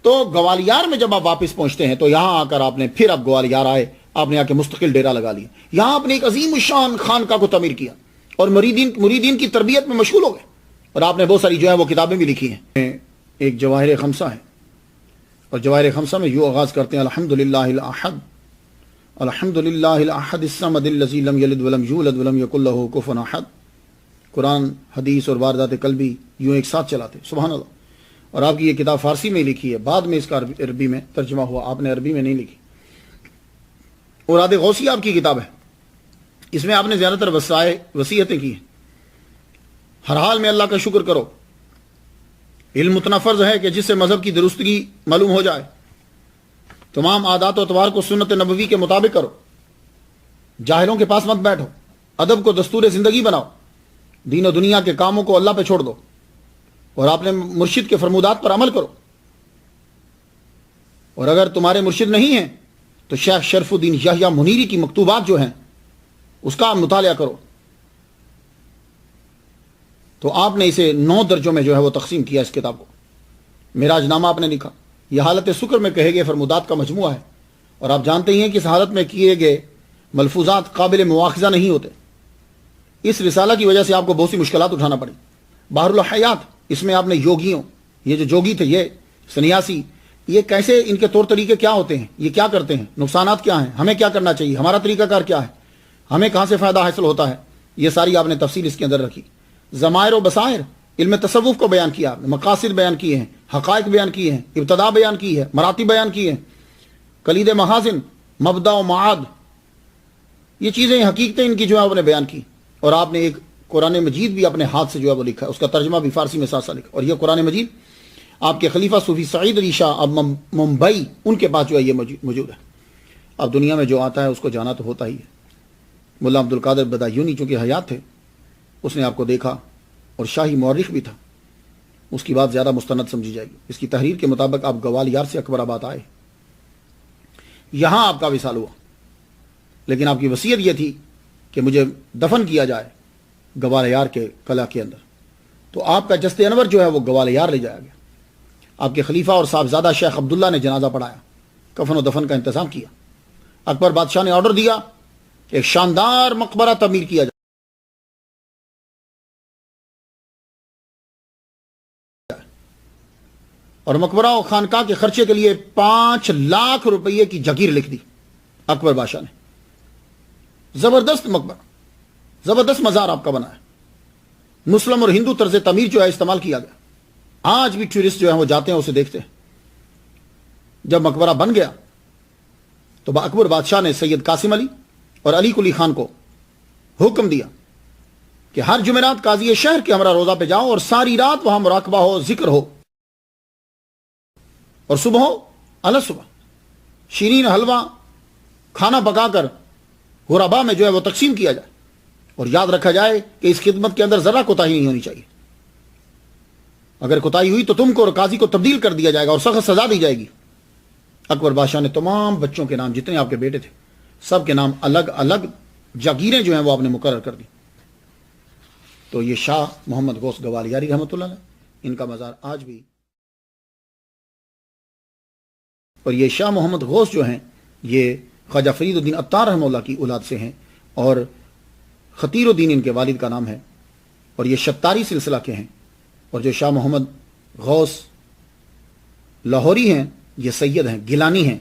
تو گوالیار میں جب آپ واپس پہنچتے ہیں تو یہاں آ کر آپ گوالیار آئے، آپ نے آ کے مستقل ڈیرا لگا لیا. یہاں آپ نے ایک عظیم الشان خانقاہ کو تعمیر کیا اور مریدین کی تربیت میں مشغول ہو گئے، اور آپ نے بہت ساری جو ہے وہ کتابیں بھی لکھی ہیں. ایک جواہر خمسہ ہے، اور جواہر خمسہ میں یوں آغاز کرتے ہیں: الحمدللہ الاحد الحمدللہ الاحد الصمد الذی لم یلد ولم یولد ولم یکن لہ کفوا احد. قرآن، حدیث اور واردات قلبی یوں ایک ساتھ چلاتے. سبحان اللہ. اور آپ کی یہ کتاب فارسی میں لکھی ہے، بعد میں اس کا عربی میں ترجمہ ہوا، آپ نے عربی میں نہیں لکھی. اوراد غوثیہ آپ کی کتاب ہے، اس میں آپ نے زیادہ تر وصیتیں کی ہیں. ہر حال میں اللہ کا شکر کرو. علم اتنا فرض ہے کہ جس سے مذہب کی درستگی معلوم ہو جائے. تمام عادات و اطوار کو سنت نبوی کے مطابق کرو. جاہلوں کے پاس مت بیٹھو. ادب کو دستور زندگی بناؤ. دین و دنیا کے کاموں کو اللہ پہ چھوڑ دو اور اپنے مرشد کے فرمودات پر عمل کرو. اور اگر تمہارے مرشد نہیں ہیں تو شیخ شرف الدین یحییٰ منیری کی مکتوبات جو ہیں اس کا مطالعہ کرو. تو آپ نے اسے 9 درجوں میں جو ہے وہ تقسیم کیا. اس کتاب کو معراج نامہ آپ نے لکھا. یہ حالت شکر میں کہے گئے فرمودات کا مجموعہ ہے، اور آپ جانتے ہی ہیں کہ اس حالت میں کیے گئے ملفوظات قابل مواخذہ نہیں ہوتے. اس رسالہ کی وجہ سے آپ کو بہت سی مشکلات اٹھانا پڑی. بحر الحیات، اس میں آپ نے یوگیوں، یہ جو جوگی تھے، یہ سنیاسی، یہ کیسے، ان کے طور طریقے کیا ہوتے ہیں، یہ کیا کرتے ہیں، نقصانات کیا ہیں، ہمیں کیا کرنا چاہیے، ہمارا طریقہ کار کیا ہے، ہمیں کہاں سے فائدہ حاصل ہوتا ہے، یہ ساری آپ نے تفصیل اس کے اندر رکھی. ضمائر و بصائر، علم تصوف کو بیان کیا، مقاصد بیان کیے ہیں، حقائق بیان کیے ہیں، ابتدا بیان کی ہے، مراتب بیان کی ہیں، کلید محاسن، مبدا و معاد، یہ چیزیں حقیقتیں ان کی جو ہے آپ نے بیان کی. اور آپ نے ایک قرآن مجید بھی اپنے ہاتھ سے جو ہے وہ لکھا ہے، اس کا ترجمہ بھی فارسی میں ساتھ ساتھ لکھا. اور یہ قرآن مجید آپ کے خلیفہ صوفی سعید علی شاہ اب ممبئی، ان کے پاس جو ہے یہ موجود ہے. اب دنیا میں جو آتا ہے اس کو جانا تو ہوتا ہی ہے. ملا عبد القادر بدایونی چونکہ حیات تھے، اس نے آپ کو دیکھا اور شاہی مورخ بھی تھا، اس کی بات زیادہ مستند سمجھی جائے گی. اس کی تحریر کے مطابق آپ گوالیار سے اکبر آباد آئے، یہاں آپ کا وصال ہوا، لیکن آپ کی وصیت یہ تھی کہ مجھے دفن کیا جائے گوالیار کے قلعہ کے اندر. تو آپ کا جسد انور جو ہے وہ گوالیار لے جایا گیا. آپ کے خلیفہ اور صاحبزادہ شیخ عبداللہ نے جنازہ پڑھایا، کفن و دفن کا انتظام کیا. اکبر بادشاہ نے آرڈر دیا کہ ایک شاندار مقبرہ تعمیر کیا جائے. اور مقبرہ و خانقاہ کے خرچے کے لیے 5 لاکھ روپئے کی جگیر لکھ دی اکبر بادشاہ نے. زبردست مقبرہ، زبردست مزار آپ کا بنا ہے. مسلم اور ہندو طرز تعمیر جو ہے استعمال کیا گیا. آج بھی ٹورسٹ جو ہیں وہ جاتے ہیں، اسے دیکھتے ہیں. جب مقبرہ بن گیا تو اکبر بادشاہ نے سید قاسم علی اور علی کلی خان کو حکم دیا کہ ہر جمعرات قاضی شہر کے ہمراہ روزہ پہ جاؤ اور ساری رات وہاں مراقبہ ہو، ذکر ہو، اور صبح ہو الگ صبح شیرین حلوہ کھانا پکا کر غربا میں جو ہے وہ تقسیم کیا جائے. اور یاد رکھا جائے کہ اس خدمت کے اندر ذرا کوتاہی نہیں ہونی چاہیے. اگر کوتاہی ہوئی تو تم کو اور قاضی کو تبدیل کر دیا جائے گا اور سخت سزا دی جائے گی. اکبر بادشاہ نے تمام بچوں کے نام، جتنے آپ کے بیٹے تھے، سب کے نام الگ الگ جاگیریں جو ہیں وہ آپ نے مقرر کر دی. تو یہ شاہ محمد غوث گوالیاری رحمۃ اللہ علیہ، ان کا مزار آج بھی. اور یہ شاہ محمد غوث جو ہیں یہ خواجہ فرید الدین عطار رحمہ اللہ کی اولاد سے ہیں، اور خطیر الدین ان کے والد کا نام ہے، اور یہ شتاری سلسلہ کے ہیں. اور جو شاہ محمد غوث لاہوری ہیں یہ سید ہیں، گیلانی ہیں،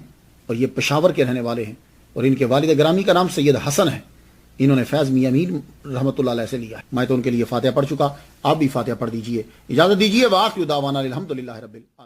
اور یہ پشاور کے رہنے والے ہیں، اور ان کے والد گرامی کا نام سید حسن ہے۔ انہوں نے فیض میاں میر رحمۃ اللہ علیہ سے لیا ہے۔ میں تو ان کے لیے فاتحہ پڑھ چکا، آپ بھی فاتحہ پڑھ دیجئے۔ اجازت دیجئے، وآخر دعوانا الحمدللہ رب العالمین۔